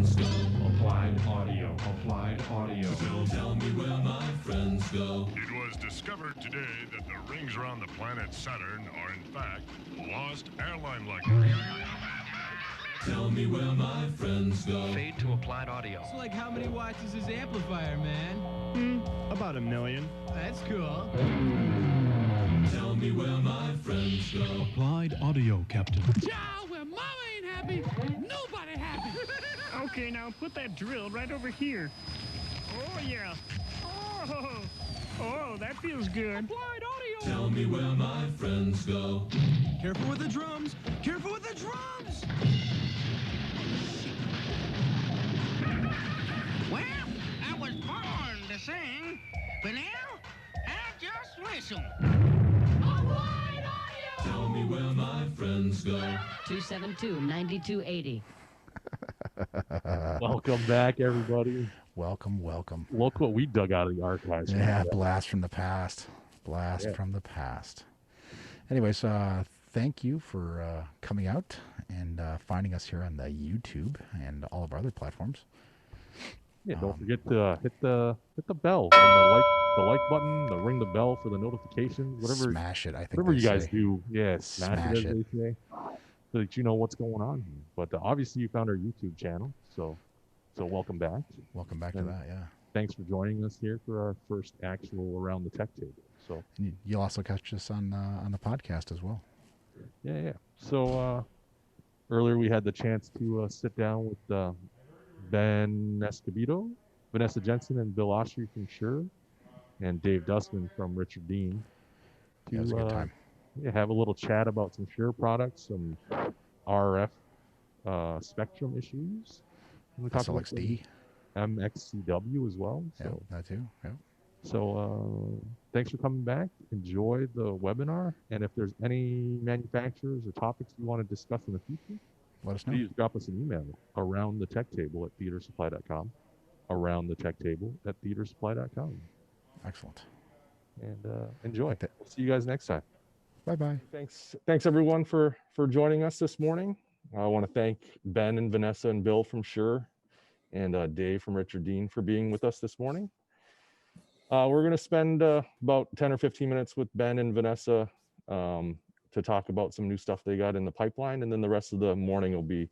friends go. Applied audio, applied audio. So tell me where my friends go. It was discovered today that the rings around the planet Saturn are in fact lost airline luggage. Tell me where my friends go. Fade to applied audio. So like how many watts is his amplifier, man? About 1 million. That's cool. Tell me where my friends go. Applied audio, Captain. Child, when mama ain't happy, nobody happy. Okay, now put that drill right over here. Oh, yeah. Oh, that feels good. Applied audio. Tell me where my friends go. Careful with the drums. Careful with the drums. Well, I was born to sing, but now I just whistle. Tell me where my friends go. 272-9280. Welcome back, everybody. Welcome. Look what we dug out of the archives. Yeah, blast from the past. From the past. Anyways, thank you for coming out and finding us here on the YouTube and all of our other platforms. Yeah, don't forget to hit the bell and the like button, the ring the bell for the notifications, whatever. Smash it, I think. Whatever you guys say. do, yeah, smash it, as they say, so that you know what's going on. But obviously, you found our YouTube channel, so welcome back. Welcome back to that, yeah. Thanks for joining us here for our first actual Around the Tech Table. So and you'll also catch us on the podcast as well. Yeah. So earlier we had the chance to sit down with Ben Escobedo, Vanessa Jensen, and Bill Ostry from Shure, and Dave Dusman from Richard Dean. It was a good time. Yeah, have a little chat about some Shure products, some RF spectrum issues. We talked about SLX-D. MXCW as well. So. Yeah, that too. Yeah. So thanks for coming back. Enjoy the webinar. And if there's any manufacturers or topics you want to discuss in the future, let us know. Please drop us an email around the tech table at theatersupply.com. Around the tech table at theatersupply.com. Excellent. And enjoy. We'll see you guys next time. Bye-bye. Thanks everyone for joining us this morning. I want to thank Ben and Vanessa and Bill from Shure and Dave from Richard Dean for being with us this morning. We're going to spend about 10 or 15 minutes with Ben and Vanessa to talk about some new stuff they got in the pipeline, and then the rest of the morning will be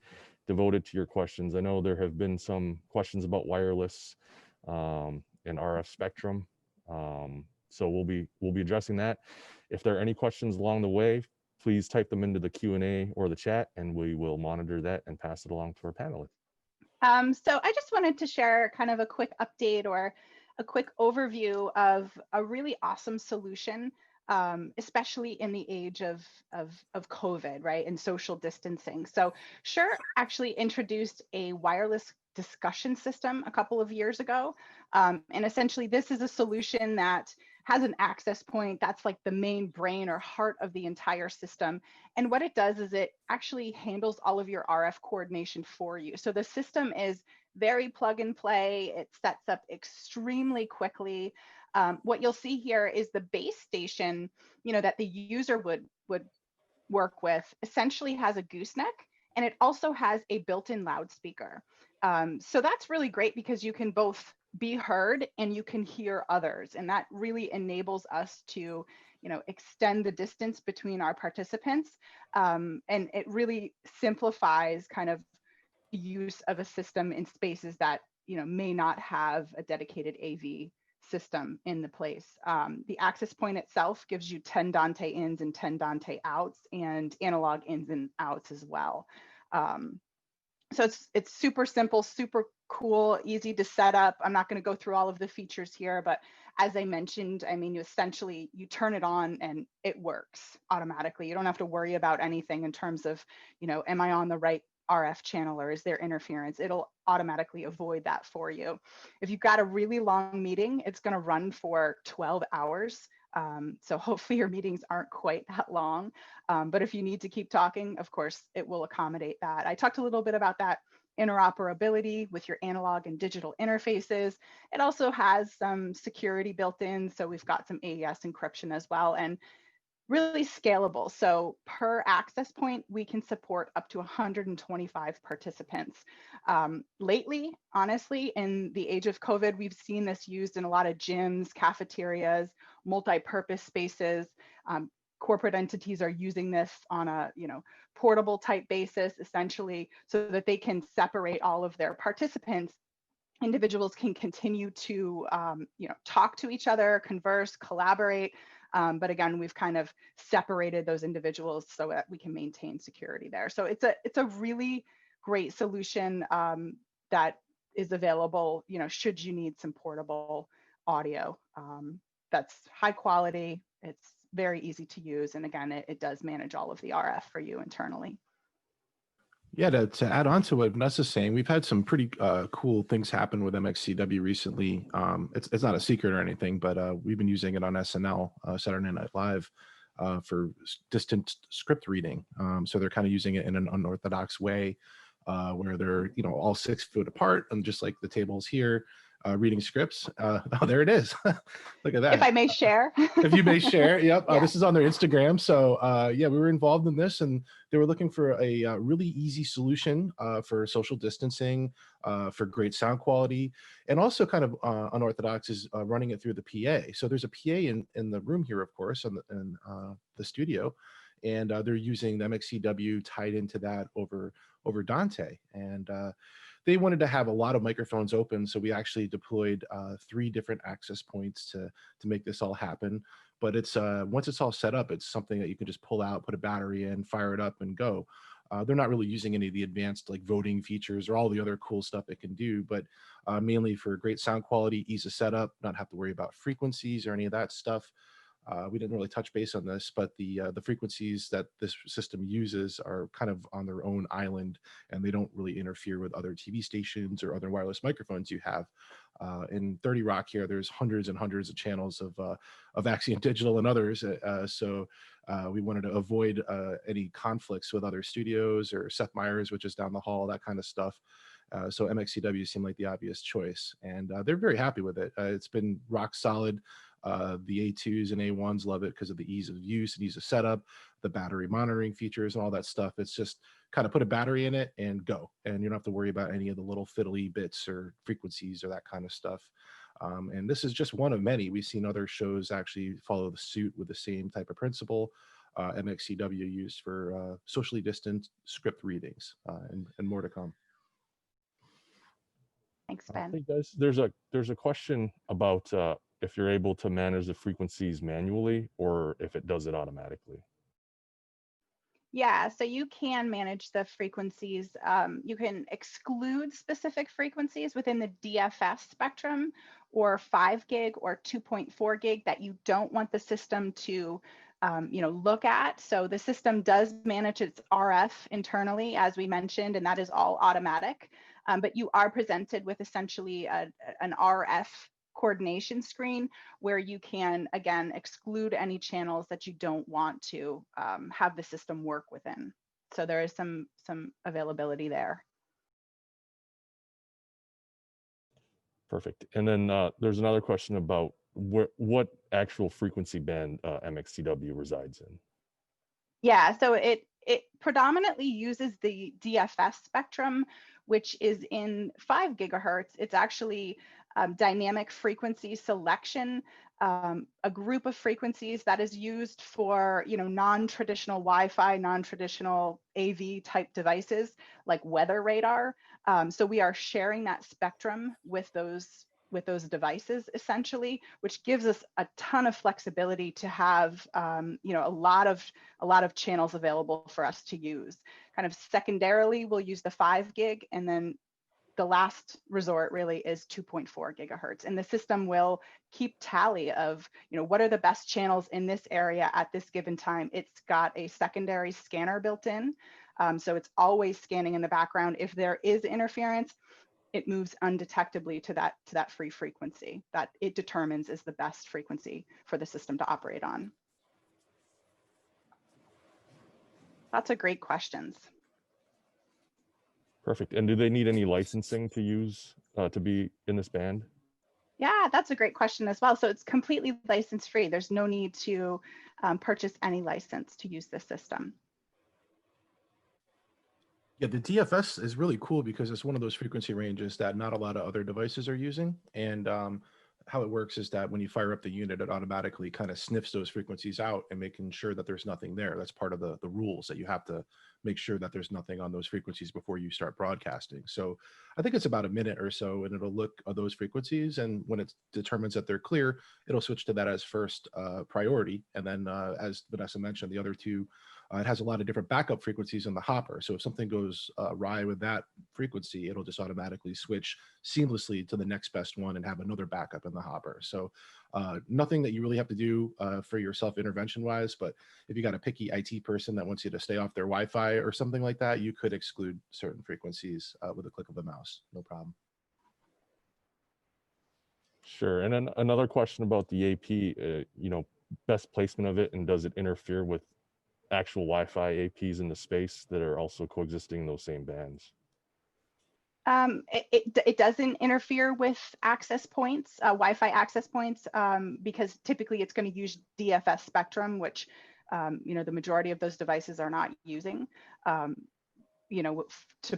devoted to your questions. I know there have been some questions about wireless and RF spectrum, so we'll be addressing that. If there are any questions along the way, please type them into the Q&A or the chat, and we will monitor that and pass it along to our panelists. So I just wanted to share kind of a quick update or a quick overview of a really awesome solution, especially in the age of COVID, right, and social distancing. So Shure actually introduced a wireless discussion system a couple of years ago. And essentially, this is a solution that has an access point that's like the main brain or heart of the entire system. And what it does is it actually handles all of your RF coordination for you. So the system is very plug and play. It sets up extremely quickly. What you'll see here is the base station, that the user would work with essentially has a gooseneck, and it also has a built-in loudspeaker. So that's really great because you can both be heard and you can hear others. And that really enables us to, extend the distance between our participants. And it really simplifies kind of the use of a system in spaces that, may not have a dedicated AV system in the place. The access point itself gives you 10 Dante ins and 10 Dante outs, and analog ins and outs as well. So it's super simple, super cool, easy to set up. I'm not going to go through all of the features here, but as I mentioned, you turn it on and it works automatically. You don't have to worry about anything in terms of, am I on the right RF channel or is there interference? It'll automatically avoid that for you. If you've got a really long meeting, it's going to run for 12 hours. So hopefully your meetings aren't quite that long. But if you need to keep talking, of course, it will accommodate that. I talked a little bit about that interoperability with your analog and digital interfaces. It also has some security built in. So we've got some AES encryption as well. And really scalable. So per access point, we can support up to 125 participants. Lately, honestly, in the age of COVID, we've seen this used in a lot of gyms, cafeterias, multi-purpose spaces. Corporate entities are using this on a portable type basis, essentially, so that they can separate all of their participants. Individuals can continue to talk to each other, converse, collaborate. But again, we've kind of separated those individuals so that we can maintain security there. So it's a really great solution that is available, should you need some portable audio that's high quality. It's very easy to use. And again, it does manage all of the RF for you internally. Yeah, to add on to what Vanessa's saying, we've had some pretty cool things happen with MXCW recently. It's not a secret or anything, but we've been using it on SNL, Saturday Night Live, for distant script reading. So they're kind of using it in an unorthodox way, where they're all 6 foot apart, and just like the tables here, reading scripts. Oh, there it is. Look at that. If I may share. If you may share. Yep. Yeah. This is on their Instagram. So yeah, we were involved in this, and they were looking for a really easy solution for social distancing, for great sound quality, and also kind of unorthodox is running it through the PA. So there's a PA in the room here, of course, in the studio, and they're using the MXCW tied into that over Dante. And they wanted to have a lot of microphones open, so we actually deployed 3 different access points to make this all happen. But it's once it's all set up, it's something that you can just pull out, put a battery in, fire it up, and go. They're not really using any of the advanced like voting features or all the other cool stuff it can do, but mainly for great sound quality, ease of setup, not have to worry about frequencies or any of that stuff. We didn't really touch base on this, but the frequencies that this system uses are kind of on their own island, and they don't really interfere with other TV stations or other wireless microphones you have. In 30 Rock here, there's hundreds and hundreds of channels of Axiom Digital and others. So we wanted to avoid any conflicts with other studios or Seth Meyers, which is down the hall, that kind of stuff. So MXCW seemed like the obvious choice, and they're very happy with it. It's been rock solid. The A2s and A1s love it because of the ease of use and ease of setup, the battery monitoring features and all that stuff. It's just kind of put a battery in it and go, and you don't have to worry about any of the little fiddly bits or frequencies or that kind of stuff. And this is just one of many. We've seen other shows actually follow the suit with the same type of principle. MXCW used for socially distant script readings, and more to come. Thanks, Ben. Hey guys, there's a question about if you're able to manage the frequencies manually or if it does it automatically. Yeah, so you can manage the frequencies. You can exclude specific frequencies within the DFS spectrum, or 5 gig or 2.4 gig that you don't want the system to look at. So the system does manage its RF internally, as we mentioned, and that is all automatic. But you are presented with essentially an RF coordination screen where you can, again, exclude any channels that you don't want to have the system work within. So there is some availability there. Perfect. And then there's another question about what actual frequency band MXCW resides in. Yeah, so it predominantly uses the DFS spectrum, which is in 5 gigahertz. It's actually dynamic frequency selection, a group of frequencies that is used for non-traditional Wi-Fi, non-traditional AV type devices like weather radar. So we are sharing that spectrum with those devices essentially, which gives us a ton of flexibility to have a lot of channels available for us to use. Kind of secondarily, we'll use the 5 gig, and then the last resort really is 2.4 gigahertz. And the system will keep tally of, what are the best channels in this area at this given time. It's got a secondary scanner built in. So it's always scanning in the background. If there is interference, it moves undetectably to that free frequency that it determines is the best frequency for the system to operate on. Lots of great questions. Perfect. And do they need any licensing to use to be in this band? Yeah, that's a great question as well. So it's completely license free. There's no need to purchase any license to use this system. Yeah, the DFS is really cool because it's one of those frequency ranges that not a lot of other devices are using. And how it works is that when you fire up the unit, it automatically kind of sniffs those frequencies out and making sure that there's nothing there. That's part of the rules, that you have to make sure that there's nothing on those frequencies before you start broadcasting. So I think it's about a minute or so, and it'll look at those frequencies. And when it determines that they're clear, it'll switch to that as first priority. And then as Vanessa mentioned, the other two, it has a lot of different backup frequencies in the hopper. So if something goes awry with that frequency, it'll just automatically switch seamlessly to the next best one and have another backup in the hopper. So nothing that you really have to do for yourself intervention wise, but if you got a picky IT person that wants you to stay off their Wi-Fi or something like that, you could exclude certain frequencies with a click of the mouse, no problem. Sure. And then another question about the AP, best placement of it, and does it interfere with actual Wi-Fi APs in the space that are also coexisting in those same bands? It doesn't interfere with access points, Wi-Fi access points, because typically it's going to use DFS spectrum, which the majority of those devices are not using, to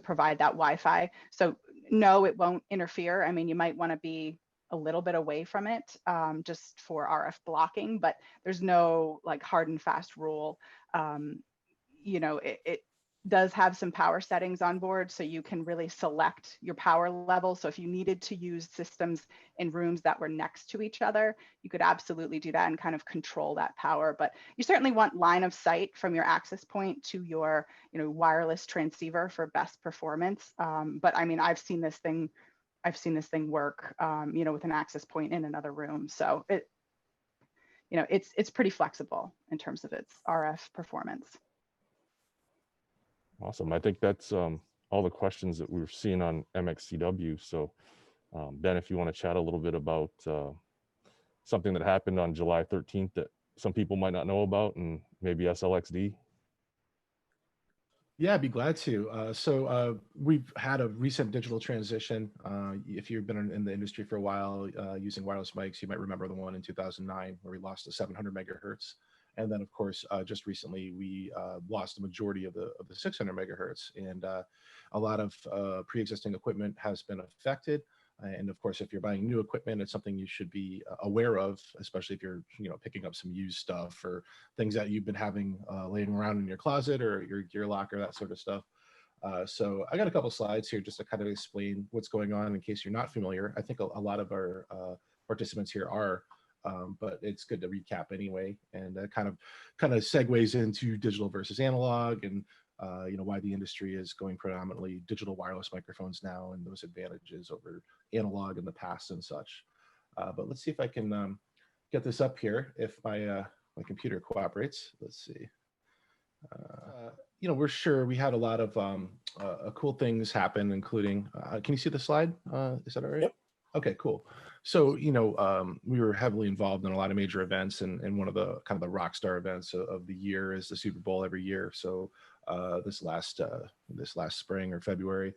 provide that Wi-Fi. So no, it won't interfere. I mean, you might want to be a little bit away from it just for RF blocking, but there's no like hard and fast rule. It does have some power settings on board, so you can really select your power level. So if you needed to use systems in rooms that were next to each other, you could absolutely do that and kind of control that power. But you certainly want line of sight from your access point to your wireless transceiver for best performance. But I mean, I've seen this thing work with an access point in another room. So it's pretty flexible in terms of its RF performance. Awesome. I think that's all the questions that we're seeing on MXCW. So Ben, if you want to chat a little bit about something that happened on July 13th that some people might not know about, and maybe SLX-D. Yeah, I'd be glad to. So we've had a recent digital transition. If you've been in the industry for a while using wireless mics, you might remember the one in 2009 where we lost to 700 megahertz. And then, of course, just recently, we lost the majority of the 600 megahertz. And a lot of pre-existing equipment has been affected. And of course, if you're buying new equipment, it's something you should be aware of, especially if you're picking up some used stuff or things that you've been having laying around in your closet or your gear locker, that sort of stuff. So I got a couple slides here just to kind of explain what's going on in case you're not familiar. I think a lot of our participants here are. But it's good to recap anyway, and that kind of segues into digital versus analog, and why the industry is going predominantly digital wireless microphones now, and those advantages over analog in the past and such. But let's see if I can get this up here if my computer cooperates. Let's see. We're sure we had a lot of cool things happen, including. Can you see the slide? Is that all right? Yep. Okay, cool. So, we were heavily involved in a lot of major events, and one of the kind of the rock star events of the year is the Super Bowl every year. So this last spring or February,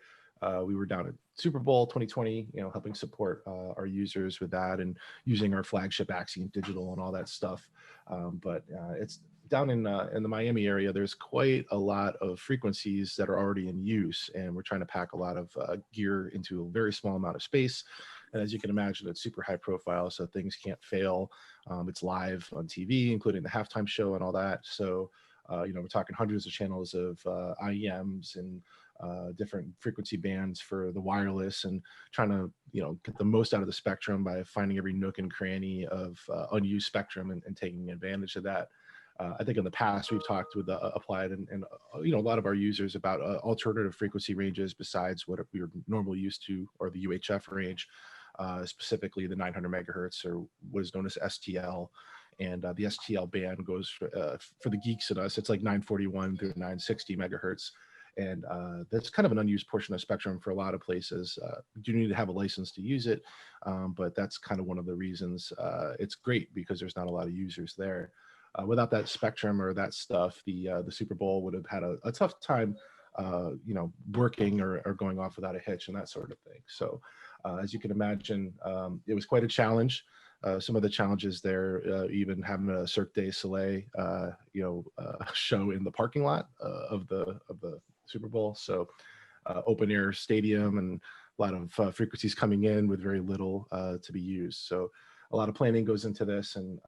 we were down at Super Bowl 2020, helping support our users with that and using our flagship Axient Digital and all that stuff. But it's down in the Miami area. There's quite a lot of frequencies that are already in use, and we're trying to pack a lot of gear into a very small amount of space. And as you can imagine, it's super high profile, so things can't fail. It's live on TV, including the halftime show and all that. So, we're talking hundreds of channels of IEMs and different frequency bands for the wireless, and trying to, get the most out of the spectrum by finding every nook and cranny of unused spectrum and taking advantage of that. I think in the past we've talked with Applied and a lot of our users about alternative frequency ranges besides what we were normally used to, or the UHF range. Specifically the 900 megahertz, or what is known as STL. And the STL band goes for the geeks in us, it's like 941 through 960 megahertz. And that's kind of an unused portion of spectrum for a lot of places. You do need to have a license to use it, but that's kind of one of the reasons it's great, because there's not a lot of users there. Without that spectrum or that stuff, the Super Bowl would have had a tough time working or going off without a hitch and that sort of thing. So as you can imagine, it was quite a challenge. Some of the challenges there, even having a Cirque du Soleil, show in the parking lot of the Super Bowl. So open air stadium and a lot of frequencies coming in with very little to be used. So a lot of planning goes into this, and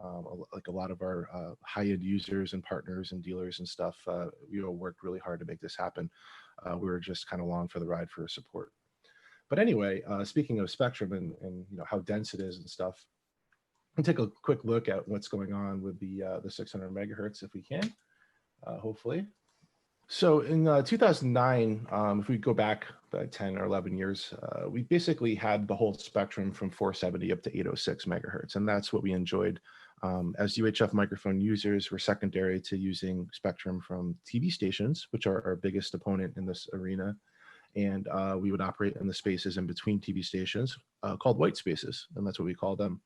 like a lot of our high-end users and partners and dealers and stuff, worked really hard to make this happen. We were just kind of along for the ride for support. But anyway, speaking of spectrum and how dense it is and stuff, we'll take a quick look at what's going on with the 600 megahertz if we can, hopefully. So in 2009, if we go back 10 or 11 years, we basically had the whole spectrum from 470 up to 806 megahertz. And that's what we enjoyed. As UHF microphone users, we're secondary to using spectrum from TV stations, which are our biggest opponent in this arena. And we would operate in the spaces in between TV stations called white spaces. And that's what we call them.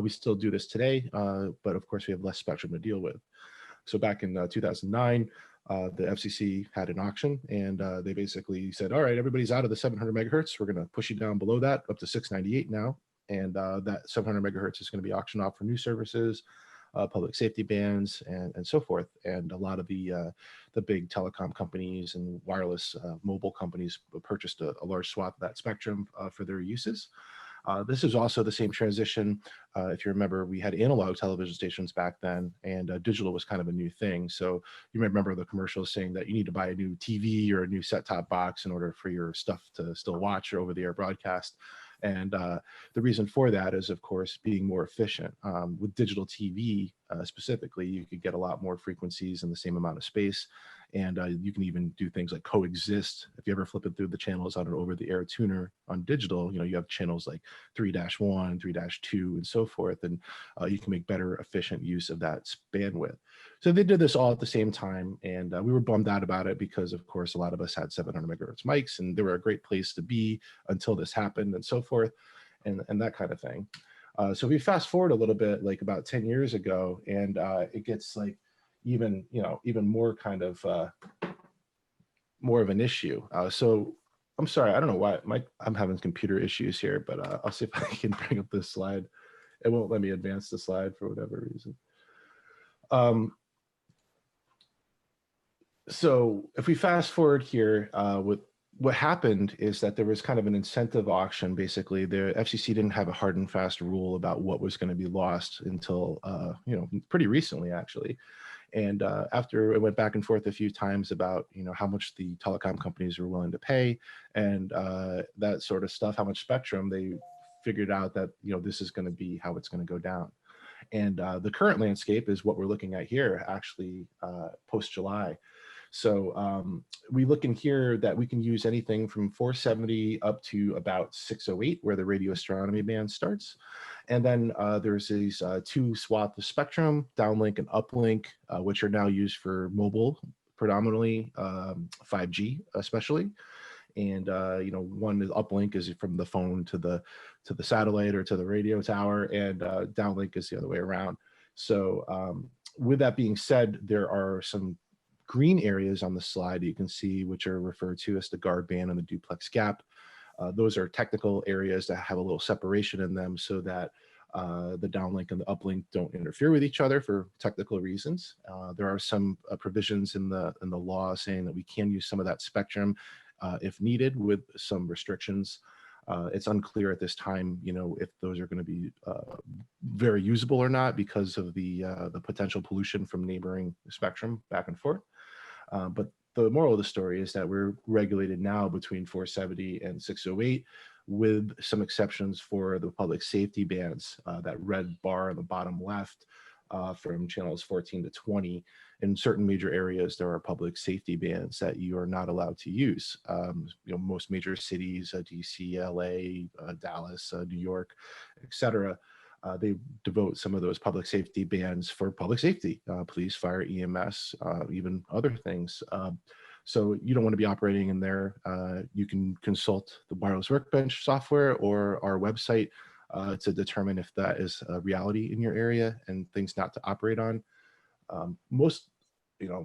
We still do this today, but of course we have less spectrum to deal with. So back in 2009, the FCC had an auction, and they basically said, all right, everybody's out of the 700 megahertz. We're going to push you down below that up to 698 now. And that 700 megahertz is going to be auctioned off for new services, public safety bands, and so forth. And a lot of the big telecom companies and wireless mobile companies purchased a large swath of that spectrum for their uses. This is also the same transition. If you remember, we had analog television stations back then, and digital was kind of a new thing. So you might remember the commercials saying that you need to buy a new TV or a new set-top box in order for your stuff to still watch or over-the-air broadcast. And the reason for that is, of course, being more efficient. With digital TV specifically, you could get a lot more frequencies in the same amount of space. And you can even do things like coexist. If you ever flip it through the channels on an over-the-air tuner on digital, you have channels like 3-1, 3-2, and so forth. And you can make better, efficient use of that bandwidth. So they did this all at the same time. And we were bummed out about it because, of course, a lot of us had 700 megahertz mics, and they were a great place to be until this happened and so forth, and that kind of thing. So we fast forward a little bit, like about 10 years ago, and it gets like even more kind of more of an issue. So I'm sorry, I don't know why I'm having computer issues here, but I'll see if I can bring up this slide. It won't let me advance the slide for whatever reason. So if we fast forward here, what happened is that there was kind of an incentive auction. Basically, the FCC didn't have a hard and fast rule about what was going to be lost until pretty recently, actually. And after it went back and forth a few times about how much the telecom companies were willing to pay and that sort of stuff, how much spectrum, they figured out that this is going to be how it's going to go down. And the current landscape is what we're looking at here, actually post July. So we look in here that we can use anything from 470 up to about 608, where the radio astronomy band starts. And then there's these two swaths of spectrum, downlink and uplink, which are now used for mobile, predominantly 5G especially. And one is uplink is from the phone to the satellite or to the radio tower, and downlink is the other way around. So with that being said, there are some green areas on the slide you can see, which are referred to as the guard band and the duplex gap. Those are technical areas that have a little separation in them so that the downlink and the uplink don't interfere with each other for technical reasons. There are some provisions in the law saying that we can use some of that spectrum if needed, with some restrictions. It's unclear at this time, if those are going to be very usable or not because of the potential pollution from neighboring spectrum back and forth. But the moral of the story is that we're regulated now between 470 and 608, with some exceptions for the public safety bands, that red bar on the bottom left, from channels 14 to 20. In certain major areas, there are public safety bands that you are not allowed to use. Most major cities, DC, LA, Dallas, New York, etc. They devote some of those public safety bands for public safety, police, fire, EMS, even other things. So you don't want to be operating in there. You can consult the Wireless Workbench software or our website to determine if that is a reality in your area and things not to operate on. Most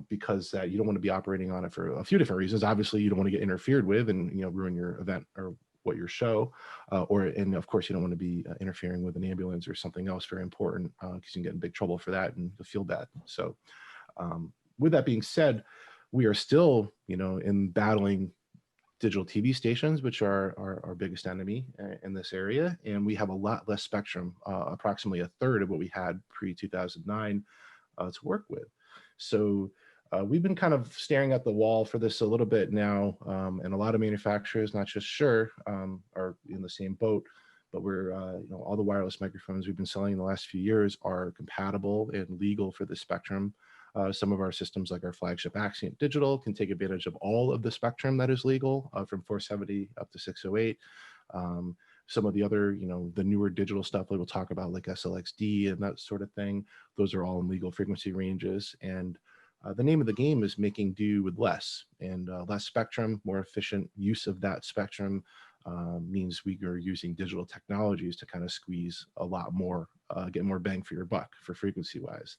because that you don't want to be operating on it for a few different reasons. Obviously, you don't want to get interfered with and ruin your event or what your show, and of course you don't want to be interfering with an ambulance or something else very important, because you can get in big trouble for that and you'll feel bad. So with that being said, we are still in battling digital TV stations, which are our biggest enemy in this area, and we have a lot less spectrum, approximately a third of what we had pre-2009 to work with. So we've been kind of staring at the wall for this a little bit now, and a lot of manufacturers, not just Shure, are in the same boat. But we're, all the wireless microphones we've been selling in the last few years are compatible and legal for the spectrum. Some of our systems, like our flagship Axient Digital, can take advantage of all of the spectrum that is legal, from 470 up to 608. Some of the other, the newer digital stuff that we'll talk about, like SLX-D and that sort of thing, those are all in legal frequency ranges. And the name of the game is making do with less, and less spectrum, more efficient use of that spectrum means we are using digital technologies to kind of squeeze a lot more, get more bang for your buck for frequency wise.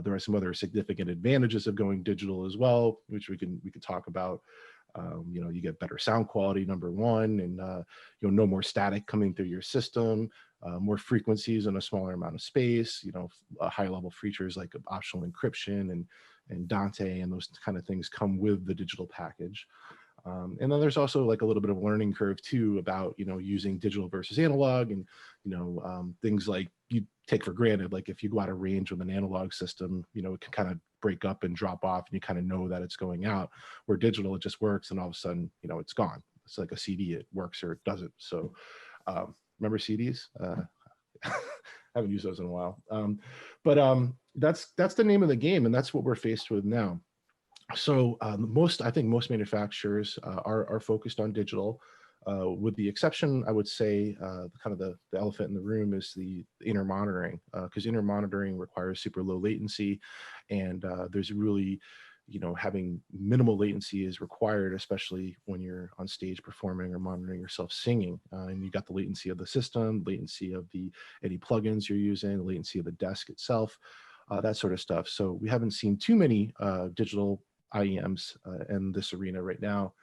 There are some other significant advantages of going digital as well, which we can talk about. You get better sound quality, number one, and no more static coming through your system, more frequencies in a smaller amount of space, high level features like optional encryption and Dante and those kind of things come with the digital package. And then there's also like a little bit of a learning curve too about, using digital versus analog, and, things like you take for granted, like if you go out of range with an analog system, it can kind of break up and drop off and you kind of know that it's going out. Where digital, it just works and all of a sudden, it's gone. It's like a CD, it works or it doesn't. So remember CDs? I haven't used those in a while. But that's the name of the game, and that's what we're faced with now. So I think most manufacturers are focused on digital, with the exception, I would say, kind of the elephant in the room is the inner monitoring, because inner monitoring requires super low latency, and there's really, having minimal latency is required, especially when you're on stage performing or monitoring yourself singing, and you got the latency of the system, latency of any plugins you're using, latency of the desk itself, that sort of stuff. So we haven't seen too many digital IEMs in this arena right now.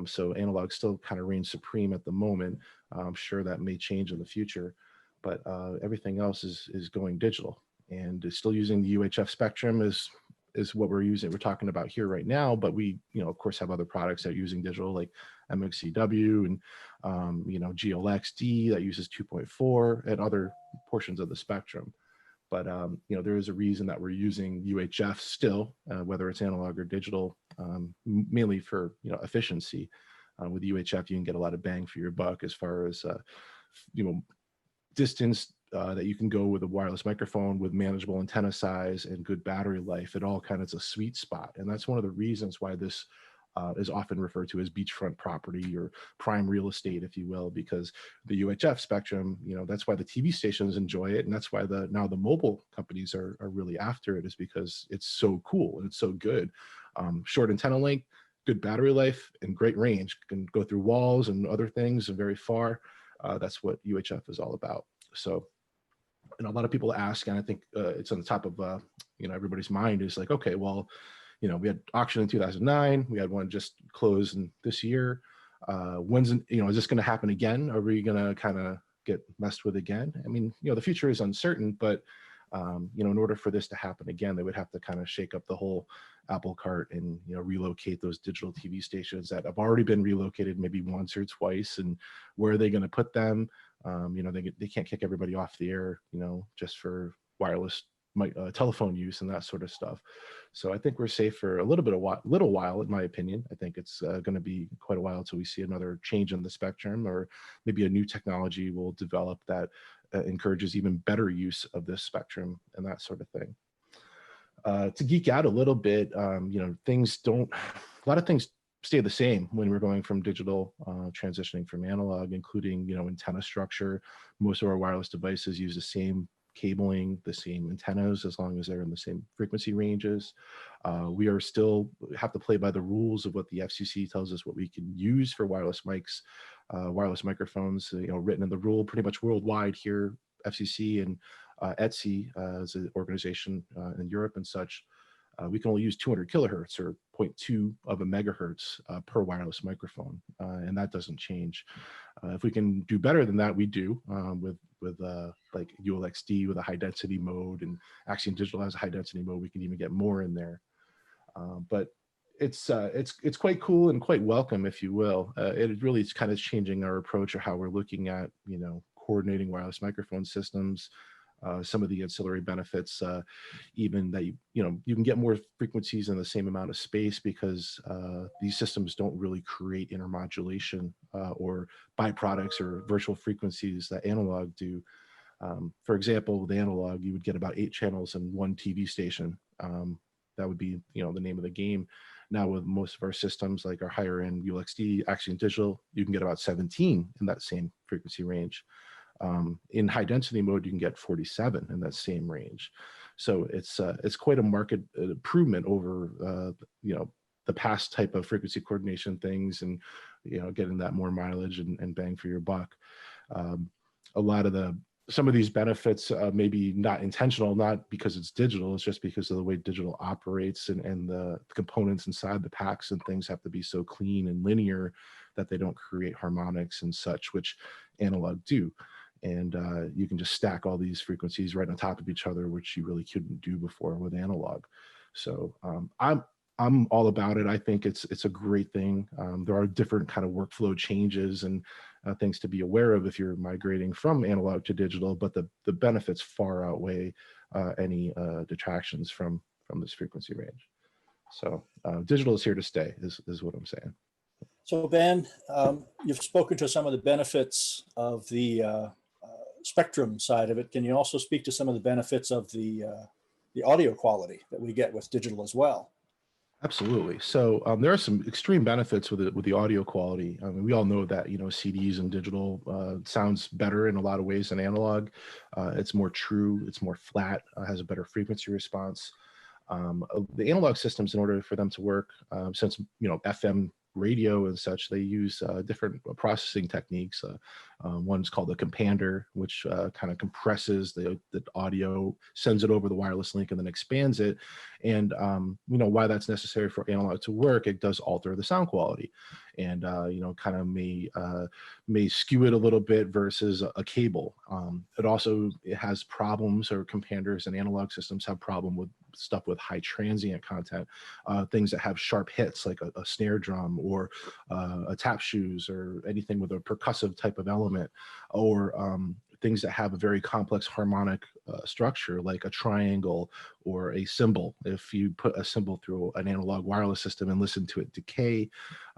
So analog still kind of reigns supreme at the moment. I'm sure that may change in the future, but everything else is going digital, and is still using the UHF spectrum is what we're talking about here right now. But we, of course, have other products that are using digital, like MXCW and ULX-D that uses 2.4 and other portions of the spectrum. But there is a reason that we're using UHF still, whether it's analog or digital, mainly for efficiency. With UHF, you can get a lot of bang for your buck as far as distance that you can go with a wireless microphone with manageable antenna size and good battery life. It all kind of is a sweet spot, and that's one of the reasons why this is often referred to as beachfront property or prime real estate, if you will, because the UHF spectrum, that's why the TV stations enjoy it. And that's why now the mobile companies are really after it, is because it's so cool and it's so good. Short antenna length, good battery life, and great range. Can go through walls and other things and very far. That's what UHF is all about. So, and a lot of people ask, and I think it's on the top of everybody's mind, is like, okay, well, we had auction in 2009. We had one just closed in this year. Is this going to happen again? Are we going to kind of get messed with again? I mean, the future is uncertain, but in order for this to happen again, they would have to kind of shake up the whole apple cart and relocate those digital TV stations that have already been relocated maybe once or twice. And where are they going to put them? They can't kick everybody off the air, just for wireless telephone use and that sort of stuff. So I think we're safe for a little while, in my opinion. I think it's going to be quite a while until we see another change in the spectrum, or maybe a new technology will develop that encourages even better use of this spectrum and that sort of thing. To geek out a little bit, a lot of things stay the same when we're going from digital, transitioning from analog, including, antenna structure. Most of our wireless devices use the same cabling, the same antennas, as long as they're in the same frequency ranges. We are still have to play by the rules of what the FCC tells us what we can use for wireless mics, wireless microphones, written in the rule pretty much worldwide here. FCC and ETSI as an organization in Europe and such, we can only use 200 kilohertz or 0.2 of a megahertz per wireless microphone, and that doesn't change. If we can do better than that, we do with like ULX-D with a high density mode, and Axiom Digital has a high density mode. We can even get more in there, but it's quite cool and quite welcome, if you will. It really is kind of changing our approach of how we're looking at, you know, coordinating wireless microphone systems. Some of the ancillary benefits, even that you can get more frequencies in the same amount of space, because these systems don't really create intermodulation or byproducts or virtual frequencies that analog do. For example, with analog, you would get about 8 channels in one TV station. That would be, you know, the name of the game. Now with most of our systems, like our higher end ULX-D, Axiom Digital, you can get about 17 in that same frequency range. In high density mode, you can get 47 in that same range. So it's quite a market improvement over you know, the past type of frequency coordination things, and you know, getting that more mileage and bang for your buck. A lot of some of these benefits maybe not intentional, not because it's digital, it's just because of the way digital operates, and the components inside the packs and things have to be so clean and linear that they don't create harmonics and such, which analog do. And you can just stack all these frequencies right on top of each other, which you really couldn't do before with analog. So I'm all about it. I think it's a great thing. There are different kind of workflow changes and things to be aware of if you're migrating from analog to digital, but the benefits far outweigh any detractions from this frequency range. So digital is here to stay, is what I'm saying. So Ben, you've spoken to some of the benefits of the spectrum side of it. Can you also speak to some of the benefits of the audio quality that we get with digital as well? Absolutely. So there are some extreme benefits with the audio quality. I mean, we all know that, you know, CDs and digital sounds better in a lot of ways than analog. It's more true, it's more flat, has a better frequency response. The analog systems, in order for them to work, since, you know, FM radio and such, they use different processing techniques. One's called a compander, which kind of compresses the audio, sends it over the wireless link, and then expands it. And you know, why that's necessary for analog to work, it does alter the sound quality, and you know, kind of may skew it a little bit versus a cable. It has problems, or companders and analog systems have problem with stuff with high transient content, things that have sharp hits like a snare drum or a tap shoes, or anything with a percussive type of element, or things that have a very complex harmonic structure like a triangle or a cymbal. If you put a cymbal through an analog wireless system and listen to it decay,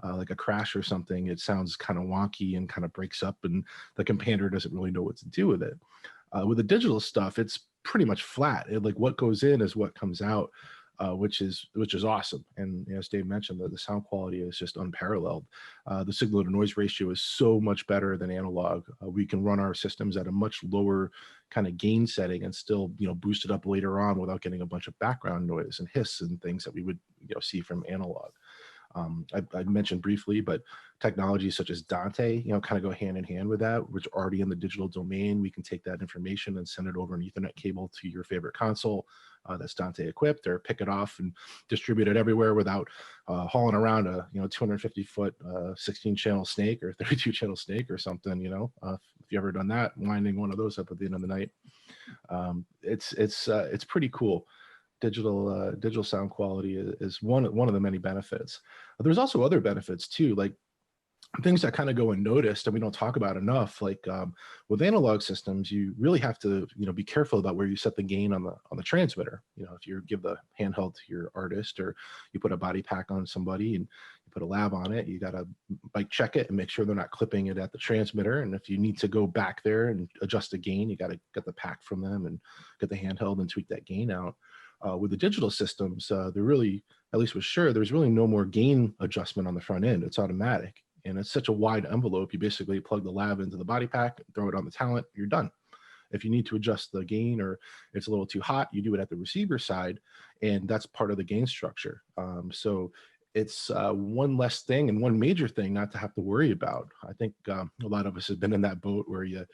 like a crash or something, it sounds kind of wonky and kind of breaks up, and the compander doesn't really know what to do with it. With the digital stuff, it's pretty much flat. Like what goes in is what comes out, which is awesome. And as Dave mentioned, the sound quality is just unparalleled. The signal to noise ratio is so much better than analog. We can run our systems at a much lower kind of gain setting and still, you know, boost it up later on without getting a bunch of background noise and hiss and things that we would, you know, see from analog. I mentioned briefly, but technologies such as Dante, you know, kind of go hand in hand with that, which are already in the digital domain. We can take that information and send it over an Ethernet cable to your favorite console that's Dante equipped, or pick it off and distribute it everywhere without hauling around a, you know, 250-foot 16-channel snake or 32-channel snake or something. You know, if you ever done that, winding one of those up at the end of the night, it's pretty cool. Digital sound quality is one of the many benefits. There's also other benefits too, like things that kind of go unnoticed and we don't talk about enough. Like with analog systems, you really have to, you know, be careful about where you set the gain on the transmitter. You know, if you give the handheld to your artist, or you put a body pack on somebody and you put a lav on it, you got to like check it and make sure they're not clipping it at the transmitter. And if you need to go back there and adjust the gain, you got to get the pack from them and get the handheld and tweak that gain out. With the digital systems, they're really, at least with Shure, there's really no more gain adjustment on the front end. It's automatic. And it's such a wide envelope. You basically plug the lav into the body pack, throw it on the talent, you're done. If you need to adjust the gain, or it's a little too hot, you do it at the receiver side, and that's part of the gain structure. So it's one less thing and one major thing not to have to worry about. I think a lot of us have been in that boat where you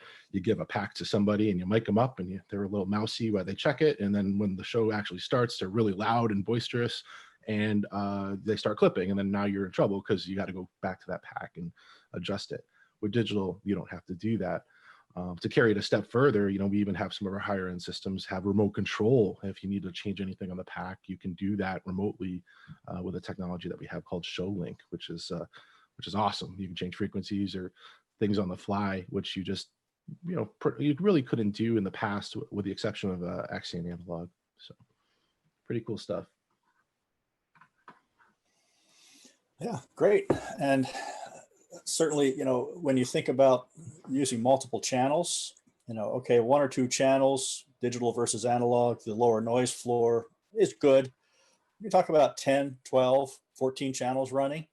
give a pack to somebody and you mic them up and they're a little mousy while they check it. And then when the show actually starts, they're really loud and boisterous and they start clipping. And then now you're in trouble because you got to go back to that pack and adjust it. With digital, you don't have to do that. To carry it a step further, we even have some of our higher end systems have remote control. If you need to change anything on the pack, you can do that remotely with a technology that we have called ShowLink, which is awesome. You can change frequencies or things on the fly, which you just, you really couldn't do in the past, with the exception of Axiom analog. So pretty cool stuff. Yeah, great. And certainly, when you think about using multiple channels, okay, 1 or 2 channels, digital versus analog, the lower noise floor is good. You talk about 10, 12, 14 channels running,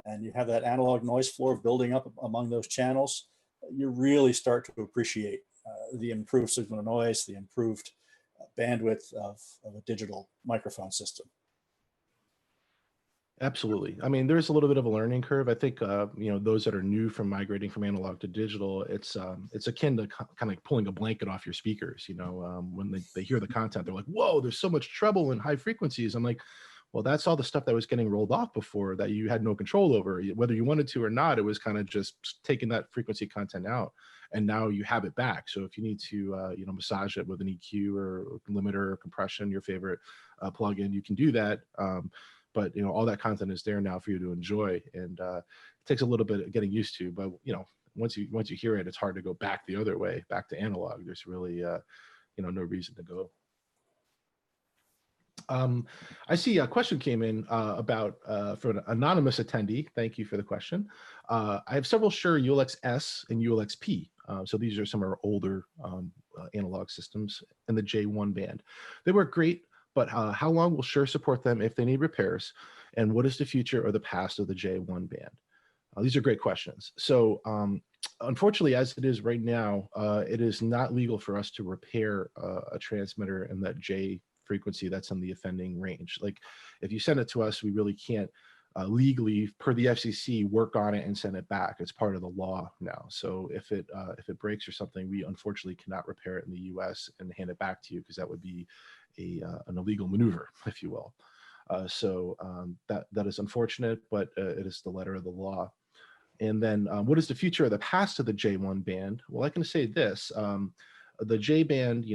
and you have that analog noise floor building up among those channels, you really start to appreciate the improved signal to noise, the improved bandwidth of a digital microphone system. Absolutely. I mean, there's a little bit of a learning curve. I think, those that are new from migrating from analog to digital, it's akin to kind of like pulling a blanket off your speakers. When they hear the content, they're like, whoa, there's so much treble and high frequencies. I'm like, well, that's all the stuff that was getting rolled off before that you had no control over. Whether you wanted to or not, it was kind of just taking that frequency content out. And now you have it back. So if you need to, massage it with an EQ or limiter or compression, your favorite plugin, you can do that. But all that content is there now for you to enjoy, and it takes a little bit of getting used to. But once you hear it, it's hard to go back the other way, back to analog. There's really no reason to go. I see a question came in about from an anonymous attendee. Thank you for the question. I have several Shure ULX-S and ULX-P. So these are some of our older analog systems in the J1 band. They work great. But how long will Shure support them if they need repairs? And what is the future or the past of the J1 band? These are great questions. So unfortunately, as it is right now, it is not legal for us to repair a transmitter in that J frequency that's in the offending range. Like if you send it to us, we really can't legally, per the FCC, work on it and send it back. It's part of the law now. So if it breaks or something, we unfortunately cannot repair it in the US and hand it back to you, because that would be an illegal maneuver, if you will. That is unfortunate, but it is the letter of the law. And then what is the future of the past of the J1 band? Well, I can say this. The J band,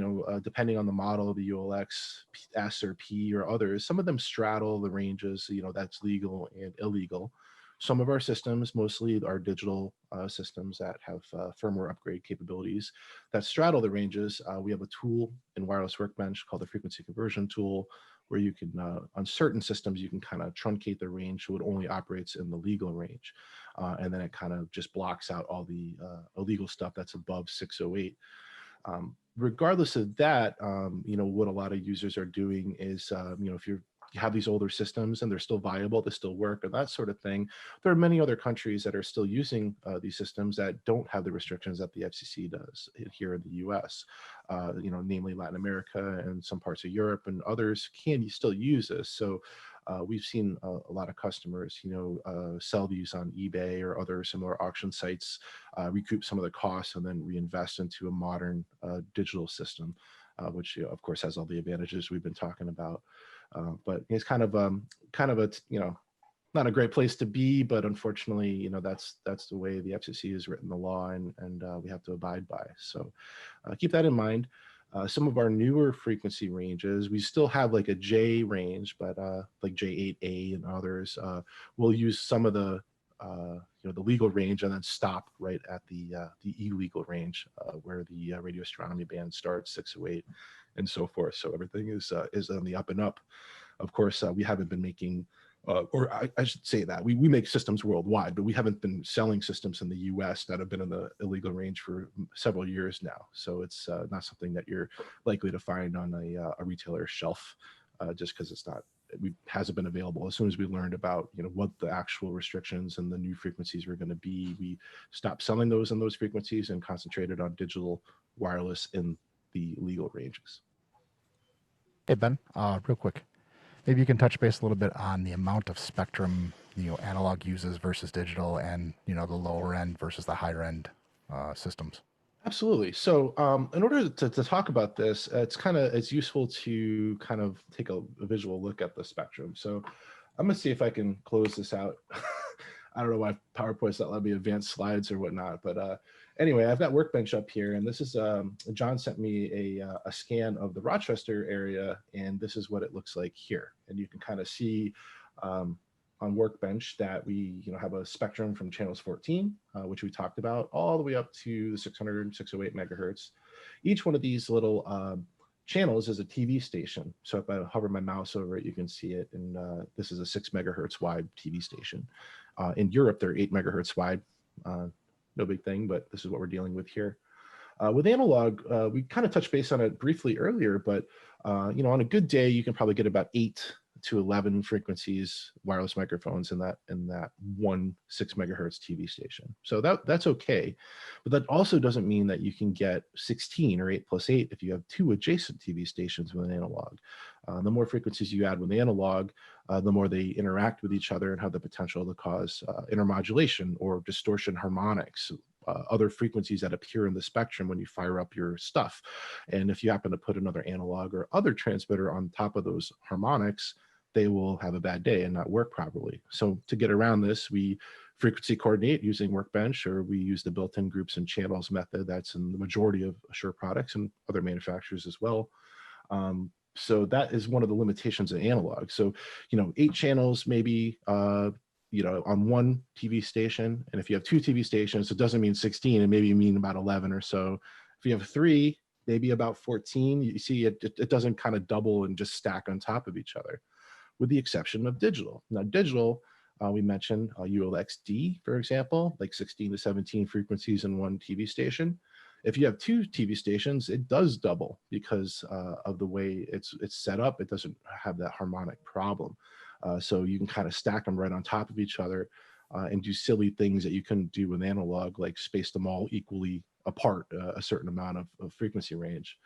depending on the model of the ULX, S or P or others, some of them straddle the ranges, that's legal and illegal. Some of our systems, mostly our digital systems that have firmware upgrade capabilities that straddle the ranges, we have a tool in Wireless Workbench called the frequency conversion tool, where you can, on certain systems, you can kind of truncate the range so it only operates in the legal range. And then it kind of just blocks out all the illegal stuff that's above 608. Regardless of that, what a lot of users are doing is, if you have these older systems and they're still viable, they still work, and that sort of thing, there are many other countries that are still using these systems that don't have the restrictions that the FCC does here in the US, namely Latin America and some parts of Europe, and others can still use this. So we've seen a lot of customers, sell these on eBay or other similar auction sites, recoup some of the costs, and then reinvest into a modern digital system, which of course has all the advantages we've been talking about. But it's kind of a not a great place to be, but unfortunately, that's the way the FCC has written the law, and we have to abide by. So keep that in mind. Some of our newer frequency ranges, we still have like a J range, but like J8A and others, we'll use some of the the legal range and then stop right at the illegal range, where the radio astronomy band starts, 608 and so forth. So everything is on the up and up. Of course, we haven't been making, or I should say that we make systems worldwide, but we haven't been selling systems in the US that have been in the illegal range for several years now. So it's not something that you're likely to find on a retailer's shelf, just because it hasn't been available. As soon as we learned about what the actual restrictions and the new frequencies were going to be, we stopped selling those in those frequencies and concentrated on digital wireless in the legal ranges. Hey Ben, real quick, Maybe you can touch base a little bit on the amount of spectrum, analog uses versus digital, and the lower end versus the higher end systems. Absolutely. So in order to talk about this, it's useful to kind of take a visual look at the spectrum. So I'm gonna see if I can close this out. I don't know why PowerPoint's not letting me advance slides or whatnot, but anyway, I've got Workbench up here, and this is John sent me a scan of the Rochester area, and this is what it looks like here. And you can kind of see on Workbench that we have a spectrum from channels 14, which we talked about, all the way up to the 600 and 608 megahertz. Each one of these little channels is a TV station. So if I hover my mouse over it, you can see it. And this is a 6 megahertz wide TV station. In Europe, they're 8 megahertz wide. No big thing, but this is what we're dealing with here. With analog, we kind of touched base on it briefly earlier, but on a good day, you can probably get about 8 to 11 frequencies, wireless microphones in that one 6 megahertz TV station. So that's okay, but that also doesn't mean that you can get 16 or 8 plus 8 if you have 2 adjacent TV stations with an analog. The more frequencies you add with analog, the more they interact with each other and have the potential to cause intermodulation or distortion harmonics, other frequencies that appear in the spectrum when you fire up your stuff. And if you happen to put another analog or other transmitter on top of those harmonics, they will have a bad day and not work properly. So to get around this, we frequency coordinate using Workbench, or we use the built-in groups and channels method that's in the majority of Shure products and other manufacturers as well. So that is one of the limitations of analog. So, 8 channels maybe, on one TV station. And if you have 2 TV stations, it doesn't mean 16, and maybe you mean about 11 or so. If you have 3, maybe about 14, you see it doesn't kind of double and just stack on top of each other, with the exception of digital. Now, digital, we mentioned ULX-D, for example, like 16 to 17 frequencies in one TV station. If you have 2 TV stations, it does double because of the way it's set up. It doesn't have that harmonic problem. So you can kind of stack them right on top of each other and do silly things that you couldn't do with analog, like space them all equally apart a certain amount of frequency range.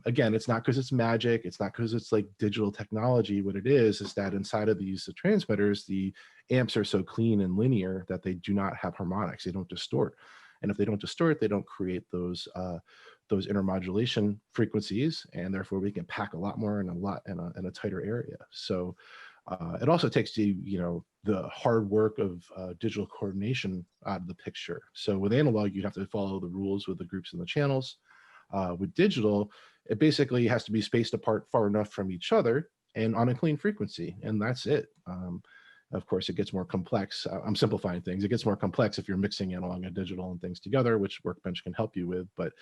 Again, it's not because it's magic. It's not because it's like digital technology. What it is that inside of these transmitters, the amps are so clean and linear that they do not have harmonics. They don't distort. And if they don't distort, they don't create those intermodulation frequencies, and therefore we can pack a lot more in a tighter area. So it also takes the hard work of digital coordination out of the picture. So with analog, you'd have to follow the rules with the groups and the channels. With digital, it basically has to be spaced apart far enough from each other and on a clean frequency, and that's it. Of course, it gets more complex. I'm simplifying things. It gets more complex if you're mixing analog and digital and things together, which Workbench can help you with. But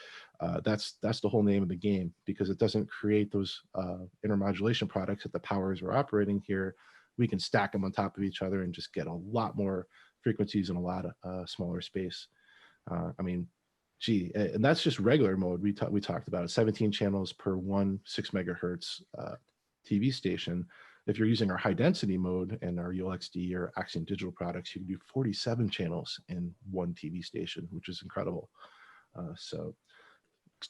that's the whole name of the game, because it doesn't create those intermodulation products at the powers we're operating here. We can stack them on top of each other and just get a lot more frequencies in a lot of smaller space. And that's just regular mode. We talked about it, 17 channels per one 6 megahertz TV station. If you're using our high density mode and our ULX-D or Axiom digital products, you can do 47 channels in one TV station, which is incredible. So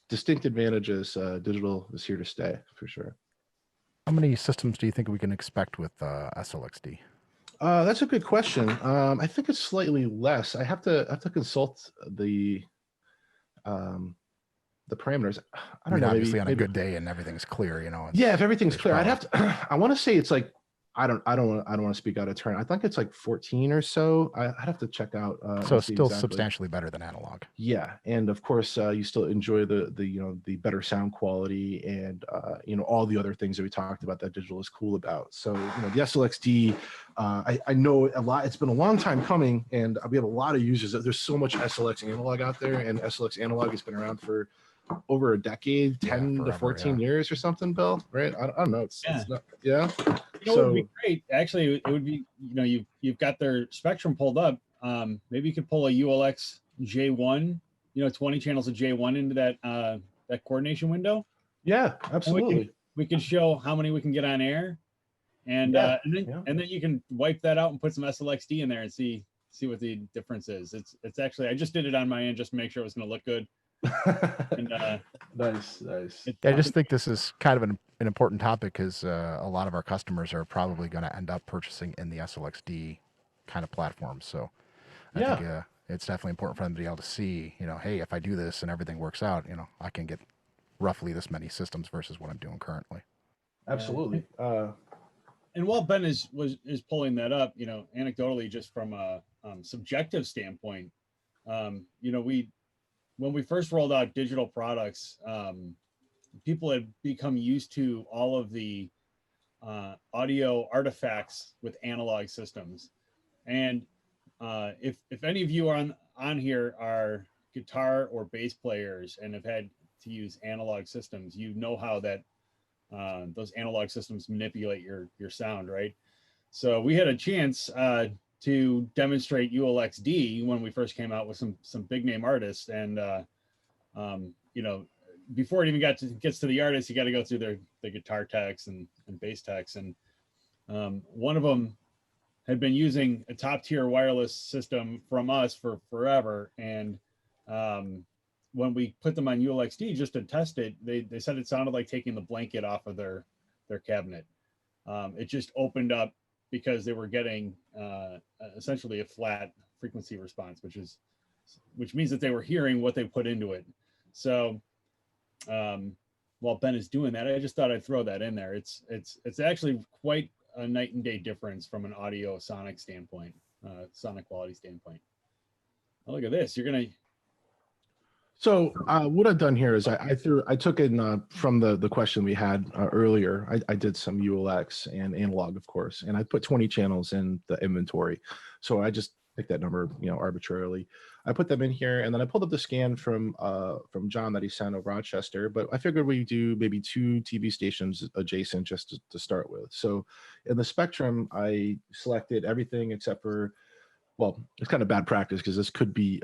distinct advantages. Digital is here to stay for sure. How many systems do you think we can expect with SLX-D? That's a good question. I think it's slightly less. I have to consult the parameters. I don't know. Obviously, on a good day and everything's clear, yeah, if everything's clear, I'd have to. I want to say it's like I don't want to speak out of turn. I think it's like 14 or so. I'd have to check out. So still substantially better than analog. Yeah, and of course you still enjoy the better sound quality and all the other things that we talked about that digital is cool about. So the SLX-D, I know a lot. It's been a long time coming, and we have a lot of users. There's so much SLX analog out there, and SLX analog has been around for over a decade, 10 to 14 years or something, Bill, right? I don't know. It's not, yeah. It would be great. Actually, it would be, you've got their spectrum pulled up. Maybe you could pull a ULX J1, 20 channels of J1 into that coordination window. Yeah, absolutely. We can show how many we can get on air, and then you can wipe that out and put some SLX-D in there and see what the difference is. It's actually, I just did it on my end just to make sure it was going to look good. And, nice. I just think this is kind of an important topic because a lot of our customers are probably going to end up purchasing in the SLX-D kind of platform. So I think it's definitely important for them to be able to see, hey, if I do this and everything works out, I can get roughly this many systems versus what I'm doing currently. Absolutely. And while Ben is pulling that up, anecdotally, just from a subjective standpoint, when we first rolled out digital products, people had become used to all of the audio artifacts with analog systems. And if any of you on here are guitar or bass players and have had to use analog systems, you know how that those analog systems manipulate your sound, right? So we had a chance to demonstrate ULX-D when we first came out with some big name artists, and before it even gets to the artist, you got to go through the guitar techs and bass techs, and one of them had been using a top tier wireless system from us for forever, and when we put them on ULX-D just to test it, they said it sounded like taking the blanket off of their cabinet. It just opened up because they were getting essentially a flat frequency response, which means that they were hearing what they put into it. So while Ben is doing that, I just thought I'd throw that in there. It's actually quite a night and day difference from an audio sonic standpoint, sonic quality standpoint. Oh, look at this. You're gonna. So what I've done here is I took in from the question we had earlier. I did some ULX and analog, of course, and I put 20 channels in the inventory. So I just picked that number, arbitrarily. I put them in here, and then I pulled up the scan from John that he sent of Rochester. But I figured we do maybe 2 TV stations adjacent just to start with. So in the spectrum, I selected everything except for. Well, it's kind of bad practice because this could be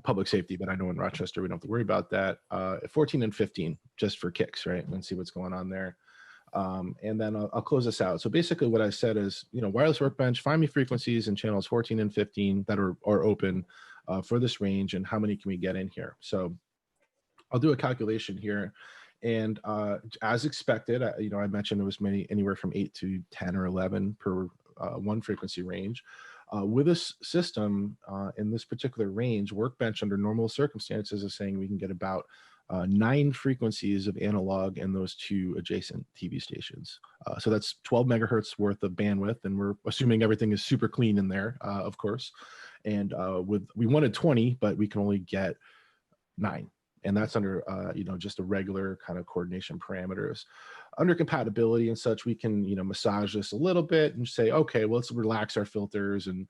public safety, but I know in Rochester we don't have to worry about that. 14 and 15, just for kicks, right? And see what's going on there. And then I'll close this out. So basically what I said is, wireless workbench, find me frequencies in channels 14 and 15 that are open for this range, and how many can we get in here? So I'll do a calculation here. And as expected, I mentioned it was anywhere from 8 to 10 or 11 per one frequency range. With this system in this particular range, Workbench under normal circumstances is saying we can get about 9 frequencies of analog in those 2 adjacent TV stations. So that's 12 megahertz worth of bandwidth, and we're assuming everything is super clean in there, of course. And we wanted 20, but we can only get 9. And that's under, just a regular kind of coordination parameters. Under compatibility and such, we can, massage this a little bit and say, okay, well, let's relax our filters and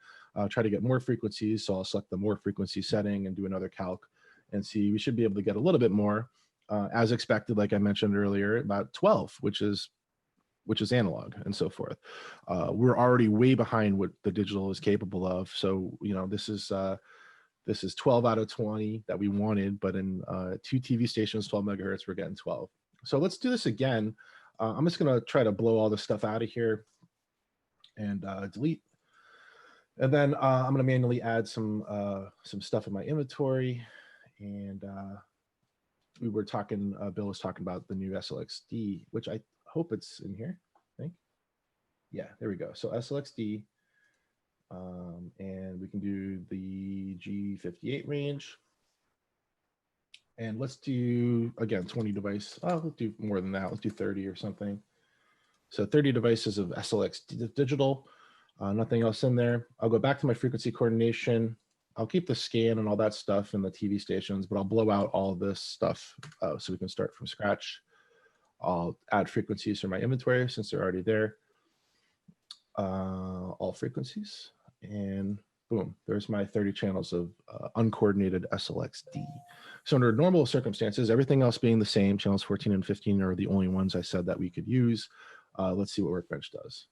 try to get more frequencies. So I'll select the more frequency setting and do another calc and see, we should be able to get a little bit more. As expected, like I mentioned earlier, about 12, which is analog and so forth. We're already way behind what the digital is capable of. So, this is 12 out of 20 that we wanted, but in 2 TV stations, 12 megahertz, we're getting 12. So let's do this again. I'm just gonna try to blow all this stuff out of here and delete. And then I'm gonna manually add some stuff in my inventory. And we were talking, Bill was talking about the new SLX-D, which I hope it's in here, I think. Yeah, there we go. So SLX-D. And we can do the G58 range. And let's do, again, 20 device. Oh, let's do more than that. Let's do 30 or something. So 30 devices of SLX digital, nothing else in there. I'll go back to my frequency coordination. I'll keep the scan and all that stuff in the TV stations, but I'll blow out all this stuff so we can start from scratch. I'll add frequencies for my inventory since they're already there. All frequencies. And boom, there's my 30 channels of uncoordinated SLX-D. So under normal circumstances, everything else being the same, channels 14 and 15 are the only ones I said that we could use. Let's see what Workbench does.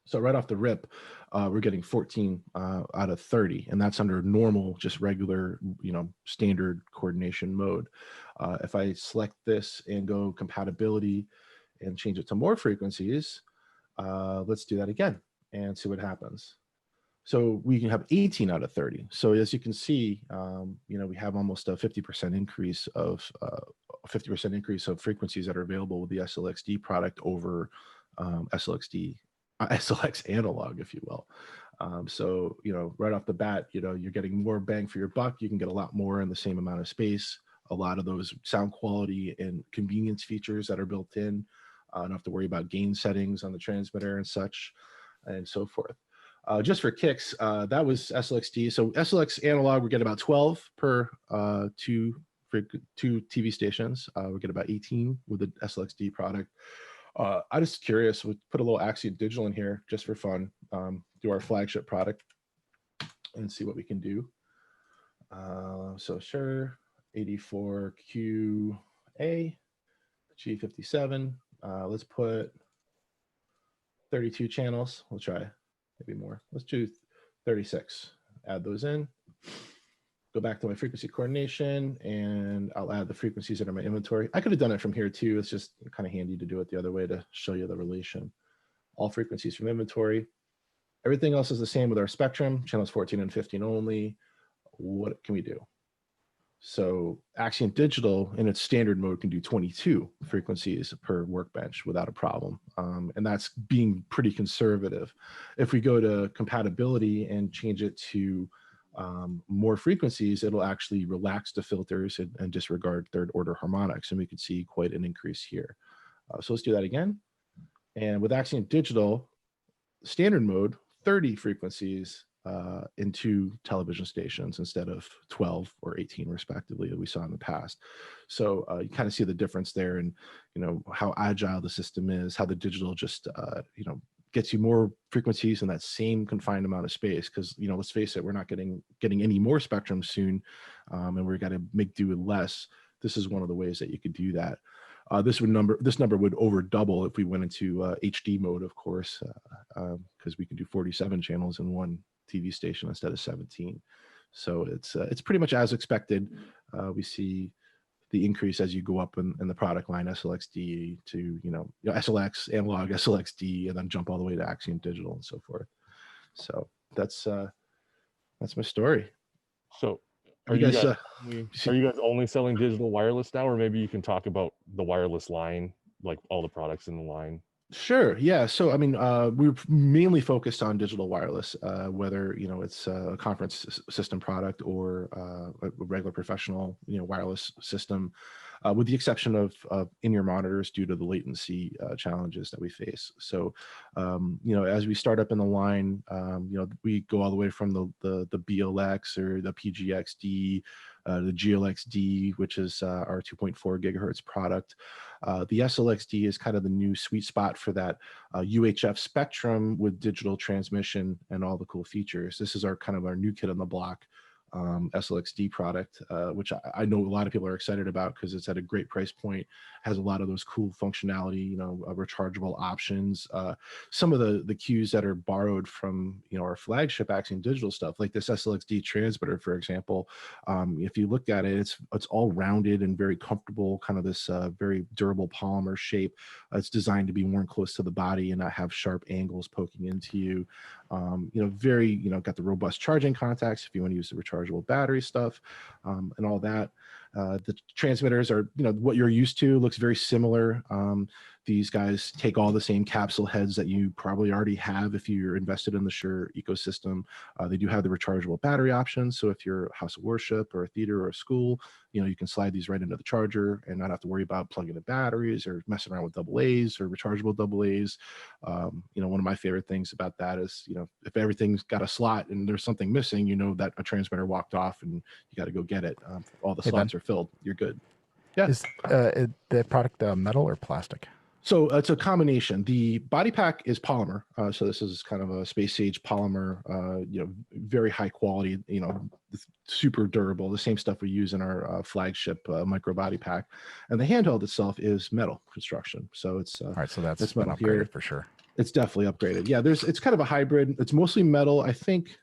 So right off the rip, we're getting 14 out of 30, and that's under normal, just regular, standard coordination mode. If I select this and go compatibility and change it to more frequencies, let's do that again and see what happens. So we can have 18 out of 30. So as you can see, we have almost a 50% increase of 50% increase of frequencies that are available with the SLX-D product over SLX-D, SLX analog, if you will. So right off the bat, you're getting more bang for your buck. You can get a lot more in the same amount of space. A lot of those sound quality and convenience features that are built in. Don't have to worry about gain settings on the transmitter and such, and so forth. Just for kicks, that was SLX-D. So SLX analog, we get about 12 per two TV stations. We get about 18 with the SLX-D product. I'm just curious, we put a little Axient Digital in here just for fun, do our flagship product and see what we can do. So Shure 84QA, G57. Let's put 32 channels. We'll try maybe more. Let's do 36. Add those in. Go back to my frequency coordination, and I'll add the frequencies that are in my inventory. I could have done it from here too. It's just kind of handy to do it the other way to show you the relation. All frequencies from inventory. Everything else is the same with our spectrum, channels 14 and 15 only. What can we do? So Axient Digital in its standard mode can do 22 frequencies per workbench without a problem. And that's being pretty conservative. If we go to compatibility and change it to more frequencies, it'll actually relax the filters and disregard third order harmonics. And we can see quite an increase here. So let's do that again. And with Axient Digital, standard mode, 30 frequencies in 2 television stations instead of 12 or 18 respectively that we saw in the past. So you kind of see the difference there, and how agile the system is, how the digital just gets you more frequencies in that same confined amount of space. Because let's face it, we're not getting any more spectrum soon, and we're got to make do with less. This is one of the ways that you could do that. This number would over double if we went into HD mode, of course, because we can do 47 channels in one TV station instead of 17. So it's pretty much as expected. We see the increase as you go up in the product line, SLX-D to SLX analog, SLX-D, and then jump all the way to Axient Digital and so forth. So that's my story. So are you guys only selling digital wireless now, or maybe you can talk about the wireless line, like all the products in the line? Sure. Yeah. So, I mean, we're mainly focused on digital wireless, whether, it's a conference system product or a regular professional, wireless system, with the exception of in-ear monitors due to the latency challenges that we face. So, as we start up in the line, we go all the way from the BLX or the PGX-D, the GLX-D, which is our 2.4 gigahertz product. The SLX-D is kind of the new sweet spot for that UHF spectrum with digital transmission and all the cool features. This is our new kid on the block, SLX-D product, which I know a lot of people are excited about because it's at a great price point, has a lot of those cool functionality, rechargeable options. Some of the cues that are borrowed from, our flagship Axient Digital stuff, like this SLX-D transmitter, for example. If you look at it, it's all rounded and very comfortable, kind of this very durable polymer shape. It's designed to be worn close to the body and not have sharp angles poking into you. Very, got the robust charging contacts if you want to use the rechargeable battery stuff, and all that. The transmitters are, what you're used to, looks very similar. These guys take all the same capsule heads that you probably already have if you're invested in the Shure ecosystem. They do have the rechargeable battery options. So if you're a house of worship or a theater or a school, you can slide these right into the charger and not have to worry about plugging in batteries or messing around with AA's or rechargeable AA's. One of my favorite things about that is, if everything's got a slot and there's something missing, that a transmitter walked off and you got to go get it. All the slots are filled. You're good. Yeah. Is the product metal or plastic? So it's a combination. The body pack is polymer. So this is kind of a space age polymer, very high quality, super durable, the same stuff we use in our flagship micro body pack. And the handheld itself is metal construction. So it's all right. So that's metal upgraded here for sure. It's definitely upgraded. Yeah, it's kind of a hybrid. It's mostly metal, I think.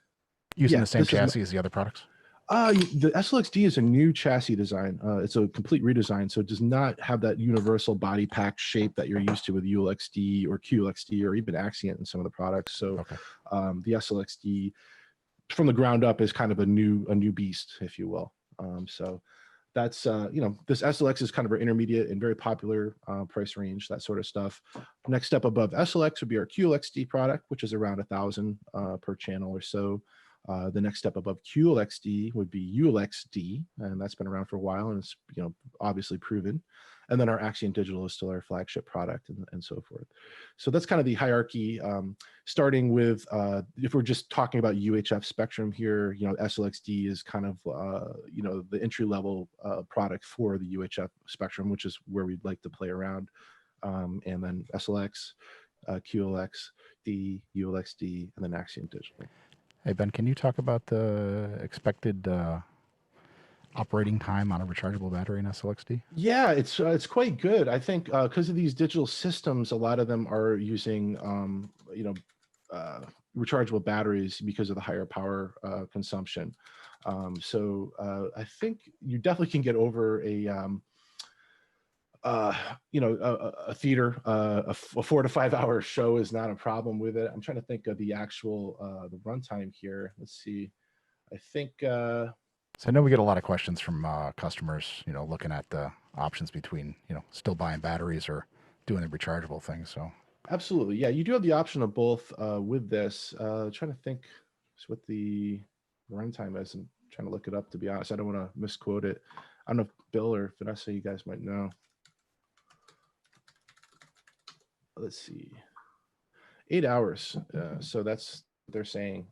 Using the same chassis as the other products? The SLX-D is a new chassis design. It's a complete redesign, so it does not have that universal body pack shape that you're used to with ULX-D or QLX-D or even Axient in some of the products. So Okay. the SLX-D from the ground up is kind of a new beast, if you will. So that's this SLX is kind of our intermediate and very popular price range, that sort of stuff. Next step above SLX would be our QLX-D product, which is around $1,000 per channel or so. The next step above QLX-D would be ULX-D, and that's been around for a while, and it's obviously proven. And then our Axient Digital is still our flagship product, and so forth. So that's kind of the hierarchy. Starting with, if we're just talking about UHF spectrum here, SLX-D is kind of the entry level product for the UHF spectrum, which is where we'd like to play around. And then SLX, QLX-D, ULX-D, and then Axient Digital. Hey, Ben, can you talk about the expected operating time on a rechargeable battery in SLX-D? Yeah, it's quite good. I think because of these digital systems, a lot of them are using rechargeable batteries because of the higher power consumption. So I think you definitely can get over a theater, a 4 to 5 hour show is not a problem with it. I'm trying to think of the actual the runtime here. Let's see. I think. So I know we get a lot of questions from customers, looking at the options between, still buying batteries or doing the rechargeable thing. So absolutely, yeah, you do have the option of both with this. Trying to think what the runtime is. I'm trying to look it up. To be honest, I don't want to misquote it. I don't know if Bill or Vanessa, you guys might know. Let's see, 8 hours. So that's what they're saying.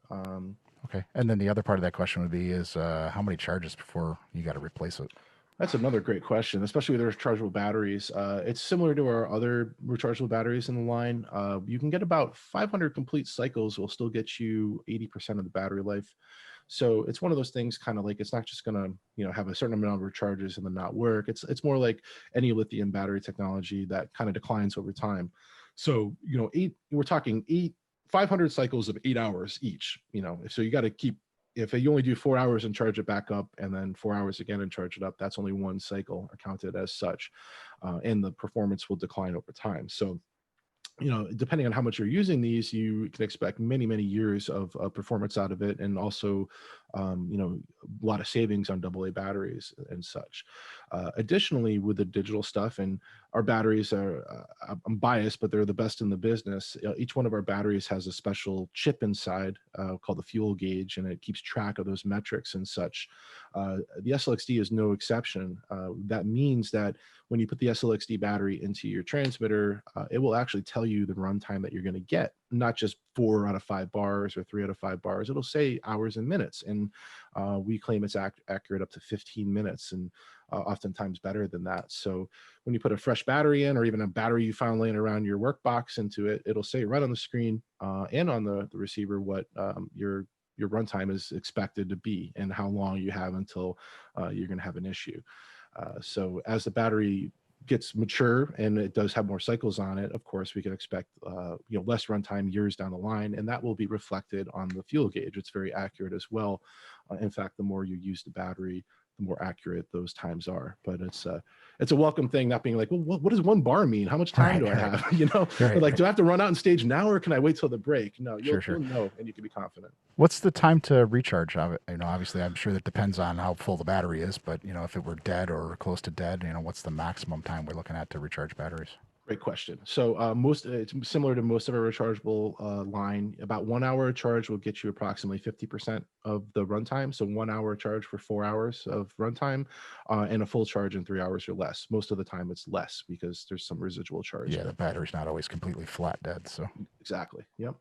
Okay. And then the other part of that question would be is how many charges before you got to replace it? That's another great question, especially with their rechargeable batteries. It's similar to our other rechargeable batteries in the line. You can get about 500 complete cycles will still get you 80% of the battery life. So it's one of those things, kind of like, it's not just going to, have a certain amount of recharges and then not work. It's more like any lithium battery technology that kind of declines over time. So, we're talking 500 cycles of 8 hours each, so you got to keep, if you only do 4 hours and charge it back up and then 4 hours again and charge it up, that's only one cycle counted as such. And the performance will decline over time. So, depending on how much you're using these, you can expect many, many years of performance out of it. And also, a lot of savings on AA batteries and such. Additionally, with the digital stuff, and our batteries are, I'm biased, but they're the best in the business. Each one of our batteries has a special chip inside called the fuel gauge, and it keeps track of those metrics and such. The SLX-D is no exception. That means that when you put the SLX-D battery into your transmitter, it will actually tell you the runtime that you're going to get, not just 4 out of 5 bars or 3 out of 5 bars. It'll say hours and minutes, and we claim it's accurate up to 15 minutes, and oftentimes better than that. So when you put a fresh battery in, or even a battery you found laying around your work box into it, it'll say right on the screen and on the receiver what your runtime is expected to be and how long you have until you're going to have an issue. So as the battery gets mature and it does have more cycles on it, of course, we can expect less runtime years down the line, and that will be reflected on the fuel gauge. It's very accurate as well. In fact, the more you use the battery, the more accurate those times are. But it's a welcome thing, not being like, well, what does 1 bar mean? How much time do I have? Like, do I have to run out on stage now, or can I wait till the break? No, you'll know, and you can be confident. What's the time to recharge? Obviously, I'm sure that depends on how full the battery is, but if it were dead or close to dead, what's the maximum time we're looking at to recharge batteries? Great question. So it's similar to most of our rechargeable line. About 1 hour charge will get you approximately 50% of the runtime. So 1 hour charge for 4 hours of runtime, and a full charge in 3 hours or less. Most of the time it's less because there's some residual charge. Yeah, the battery's not always completely flat dead. So exactly. Yep.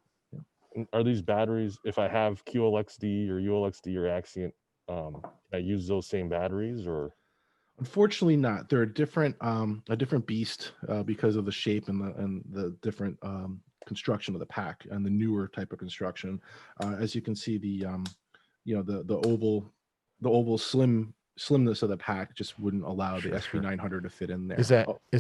Are these batteries, if I have QLX-D or ULX-D or Axient, can I use those same batteries, or? Unfortunately not. They're a different beast because of the shape and the different construction of the pack and the newer type of construction. As you can see, the oval slim slimness of the pack just wouldn't allow the SB900 to fit in there. Is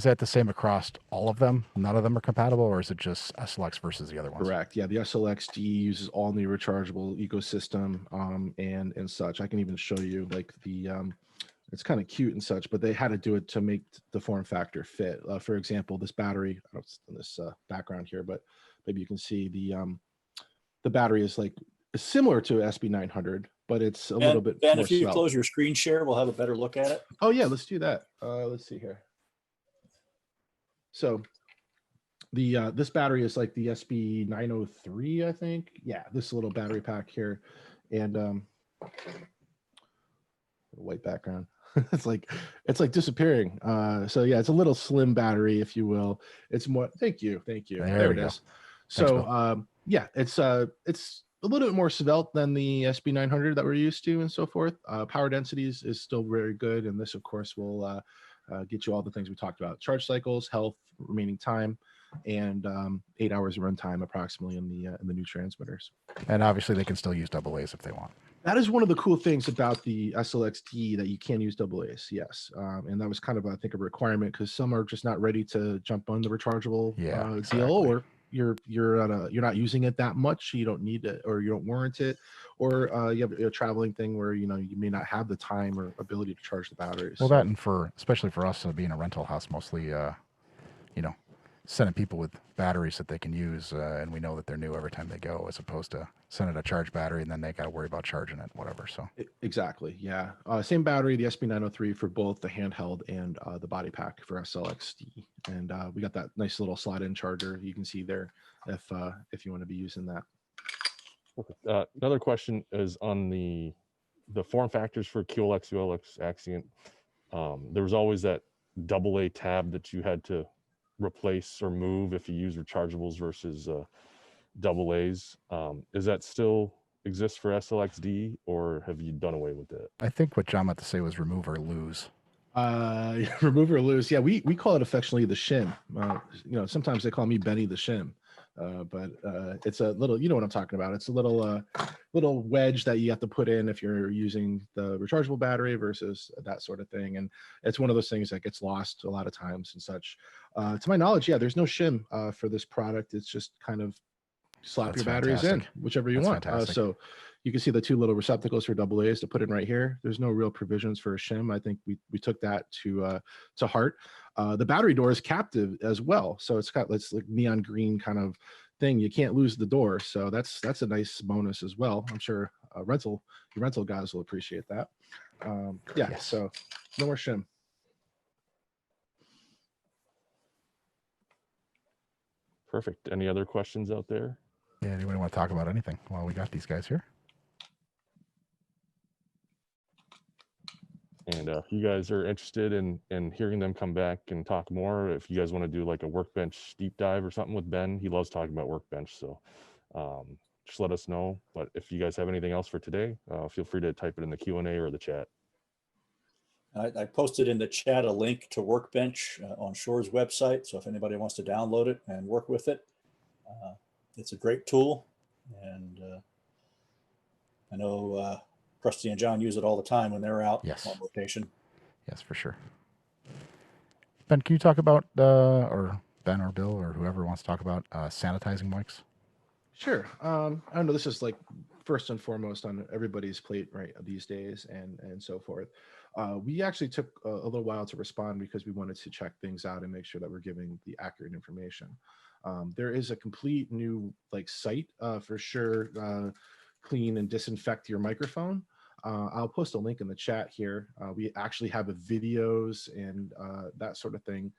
that the same across all of them? None of them are compatible, or is it just SLX versus the other ones? Correct. Yeah, the SLX-D uses all new rechargeable ecosystem and such. I can even show you like the it's kind of cute and such, but they had to do it to make the form factor fit. For example, this battery, I don't know if it's in this background here, but maybe you can see the battery is like similar to SB900, but it's a little bit Ben, more if you svelte. close your screen share, we'll have a better look at it. Oh yeah, let's do that. Let's see here. So the this battery is like the SB903, I think. Yeah, this little battery pack here, and white background. it's like disappearing. So yeah, it's a little slim battery, if you will. It's more. Thank you. There it is. So yeah, it's a little bit more svelte than the SB900 that we're used to and so forth. Power densities is still very good, and this of course will get you all the things we talked about: charge cycles, health, remaining time, and 8 hours of runtime approximately in the new transmitters. And obviously they can still use AA's if they want. That is one of the cool things about the SLX-D, that you can use AA's, yes. And that was kind of, I think, a requirement because some are just not ready to jump on the rechargeable deal, or you're not using it that much, you don't need it, or you don't warrant it, or you have a traveling thing where you may not have the time or ability to charge the batteries. Well, that, and especially for us being a rental house, mostly sending people with batteries that they can use, and we know that they're new every time they go, as opposed to sending a charged battery and then they got to worry about charging it, whatever. So exactly, yeah. Same battery, the SB903 for both the handheld and the body pack for SLX-D, and we got that nice little slide-in charger you can see there if you want to be using that. Another question is on the form factors for QLX, ULX, Axient. There was always that AA tab that you had to replace or move if you use rechargeables versus AA's. Is that still exists for SLX-D, or have you done away with it? I think what John meant to say was remove or lose. Remove or lose. Yeah, we call it affectionately the shim. Sometimes they call me Benny the shim. But it's a little, you know what I'm talking about. It's a little wedge that you have to put in if you're using the rechargeable battery versus that sort of thing. And it's one of those things that gets lost a lot of times and such. To my knowledge, yeah, there's no shim for this product. It's just kind of slap your batteries in, whichever you want. So you can see the two little receptacles for AA's to put in right here. There's no real provisions for a shim. I think we took that to heart. The battery door is captive as well, so it's got this like neon green kind of thing. You can't lose the door, so that's a nice bonus as well. I'm sure your rental guys will appreciate that. Yeah, yes. So no more shim. Perfect. Any other questions out there? Yeah, anybody want to talk about anything while we got these guys here? And if you guys are interested in hearing them come back and talk more, if you guys want to do like a workbench deep dive or something with Ben, he loves talking about workbench. So just let us know. But if you guys have anything else for today, feel free to type it in the Q&A or the chat. I posted in the chat a link to Workbench on Shure's website. So if anybody wants to download it and work with it, it's a great tool. And I know Krusty and John use it all the time when they're out on rotation. Yes, for sure. Ben, can you talk about, or Ben or Bill or whoever wants to talk about sanitizing mics? Sure. I know this is like first and foremost on everybody's plate right these days and so forth. We actually took a little while to respond because we wanted to check things out and make sure that we're giving the accurate information. There is a complete new site for Shure clean and disinfect your microphone. I'll post a link in the chat here. We actually have videos and that sort of thing.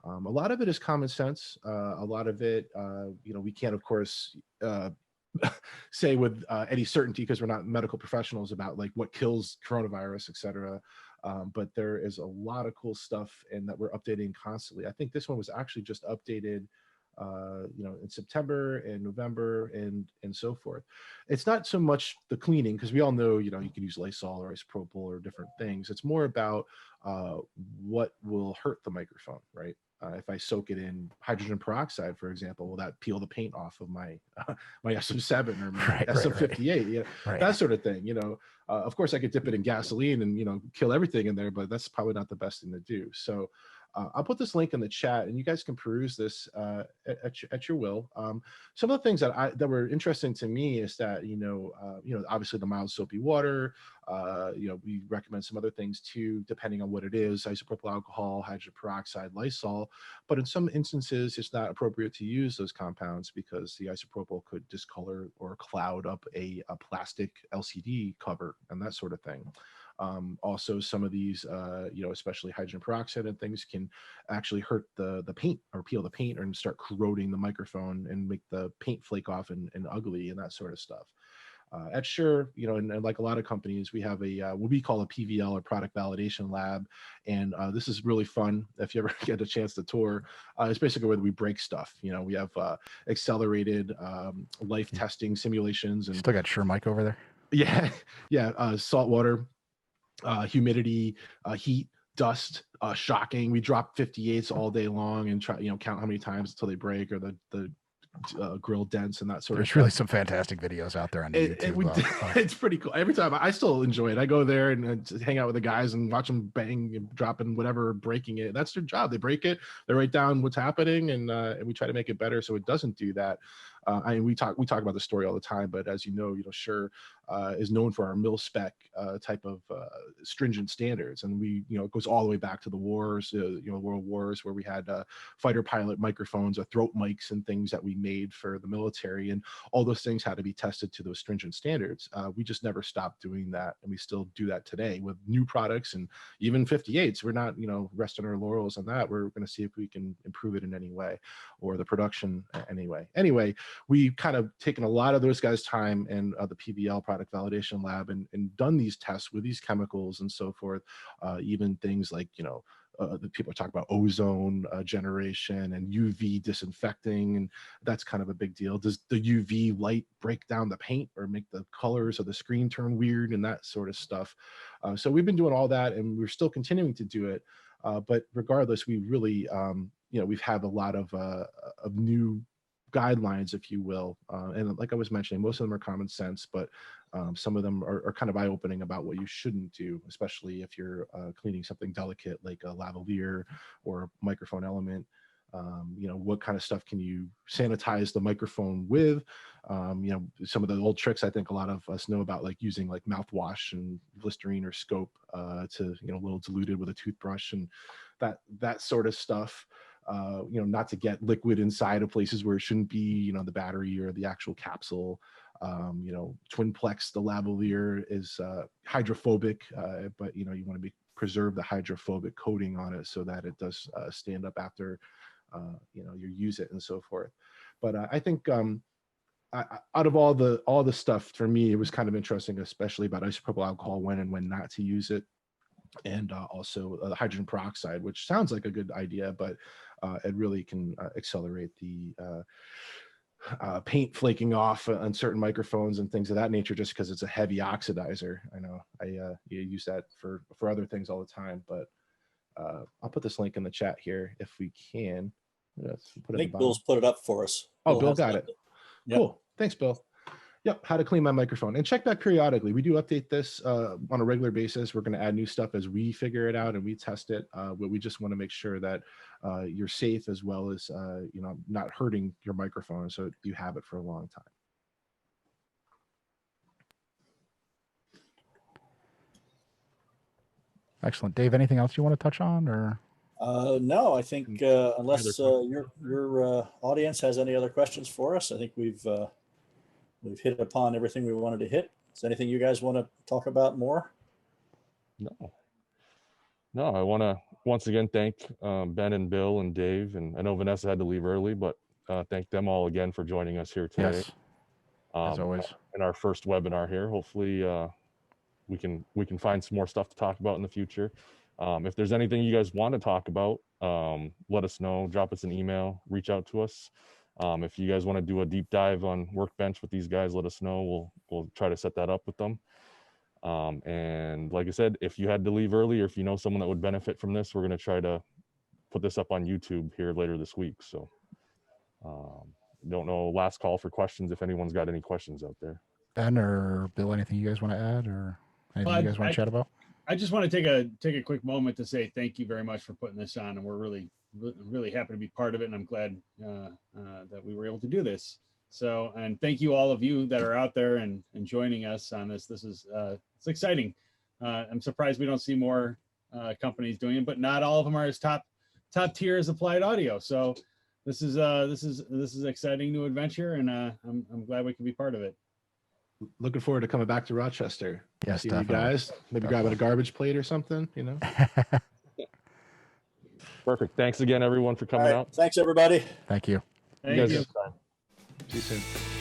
A lot of it is common sense. A lot of it, we can't, of course, say with any certainty because we're not medical professionals about what kills coronavirus, et cetera. But there is a lot of cool stuff and that we're updating constantly. I think this one was actually just updated in September and November and so forth. It's not so much the cleaning because we all know, you can use Lysol or isopropyl or different things. It's more about what will hurt the microphone, right? If I soak it in hydrogen peroxide, for example, will that peel the paint off of my my SM7 or my SM58? That sort of thing. Of course, I could dip it in gasoline and kill everything in there, but that's probably not the best thing to do. So I'll put this link in the chat, and you guys can peruse this at your will. Some of the things that were interesting to me is that obviously the mild soapy water. We recommend some other things too, depending on what it is: isopropyl alcohol, hydrogen peroxide, Lysol. But in some instances, it's not appropriate to use those compounds because the isopropyl could discolor or cloud up a plastic LCD cover and that sort of thing. Also, some of these, especially hydrogen peroxide and things, can actually hurt the paint or peel the paint and start corroding the microphone and make the paint flake off and ugly and that sort of stuff. At Shure, and like a lot of companies, we have what we call a PVL or product validation lab. And this is really fun if you ever get a chance to tour. It's basically where we break stuff. We have accelerated life testing simulations. And still got Shure mic over there? Yeah. Salt water, humidity, heat, dust, shocking. We drop 58s all day long and try, count how many times until they break or the grill dents and that sort of stuff. There's really some fantastic videos out there on YouTube. It's pretty cool. Every time I still enjoy it. I go there and hang out with the guys and watch them bang and dropping whatever, breaking it. That's their job. They break it. They write down what's happening and we try to make it better so it doesn't do that. We talk about the story all the time, but as you know, Shure is known for our mil spec type of stringent standards, and it goes all the way back to the wars, world wars, where we had fighter pilot microphones or throat mics and things that we made for the military, and all those things had to be tested to those stringent standards. We just never stopped doing that, and we still do that today with new products and even 58s. We're not resting our laurels on that. We're going to see if we can improve it in any way, or the production anyway. We've kind of taken a lot of those guys' time and the PVL product validation lab and done these tests with these chemicals and so forth. Even things like, the people talk about ozone generation and UV disinfecting, and that's kind of a big deal. Does the UV light break down the paint or make the colors of the screen turn weird and that sort of stuff? So we've been doing all that, and we're still continuing to do it. But regardless, we really, we've had a lot of new guidelines, if you will, and like I was mentioning, most of them are common sense, but some of them are kind of eye-opening about what you shouldn't do, especially if you're cleaning something delicate like a lavalier or a microphone element. What kind of stuff can you sanitize the microphone with? Some of the old tricks I think a lot of us know about, like using like mouthwash and Listerine or Scope to a little diluted with a toothbrush and that sort of stuff. Not to get liquid inside of places where it shouldn't be, the battery or the actual capsule. Twinplex, the lavalier is hydrophobic, but you want to preserve the hydrophobic coating on it so that it does stand up after you use it and so forth. But I think out of all the stuff, for me, it was kind of interesting, especially about isopropyl alcohol, when and when not to use it. And also the hydrogen peroxide, which sounds like a good idea, but it really can accelerate the paint flaking off on certain microphones and things of that nature, just because it's a heavy oxidizer. I know I use that for other things all the time, but I'll put this link in the chat here if we can. Let's put I think Bill's put it up for us. Bill got it. Yep. Cool. Thanks, Bill. Yep, how to clean my microphone. And check back periodically. We do update this on a regular basis. We're going to add new stuff as we figure it out and we test it. But we just want to make sure that you're safe, as well as not hurting your microphone, so you have it for a long time. Excellent. Dave, anything else you want to touch on, or? No, I think unless your audience has any other questions for us, I think we've hit upon everything we wanted to hit. Is there anything you guys want to talk about more? No, I want to once again thank Ben and Bill and Dave, and I know Vanessa had to leave early, but thank them all again for joining us here today. Yes, as always. In our first webinar here. Hopefully we can find some more stuff to talk about in the future. If there's anything you guys want to talk about, let us know, drop us an email, reach out to us. If you guys want to do a deep dive on Workbench with these guys, let us know. We'll try to set that up with them. And like I said, if you had to leave early, or if you know someone that would benefit from this, we're going to try to put this up on YouTube here later this week. So don't know, last call for questions if anyone's got any questions out there. Ben or Bill, anything you guys want to add or anything you guys want to chat about? I just want to take a quick moment to say thank you very much for putting this on, and we're really happy to be part of it, and I'm glad that we were able to do this. So, and thank you all of you that are out there and joining us on this. This is it's exciting. I'm surprised we don't see more companies doing it, but not all of them are as top tier as Applied Audio. So this is an exciting new adventure, and I'm glad we can be part of it. Looking forward to coming back to Rochester. Yes, see definitely. you guys. Maybe grabbing a garbage plate or something, you know. Perfect. Thanks again, everyone, for coming out. Thanks, everybody. Thank you. Thank you. See you soon.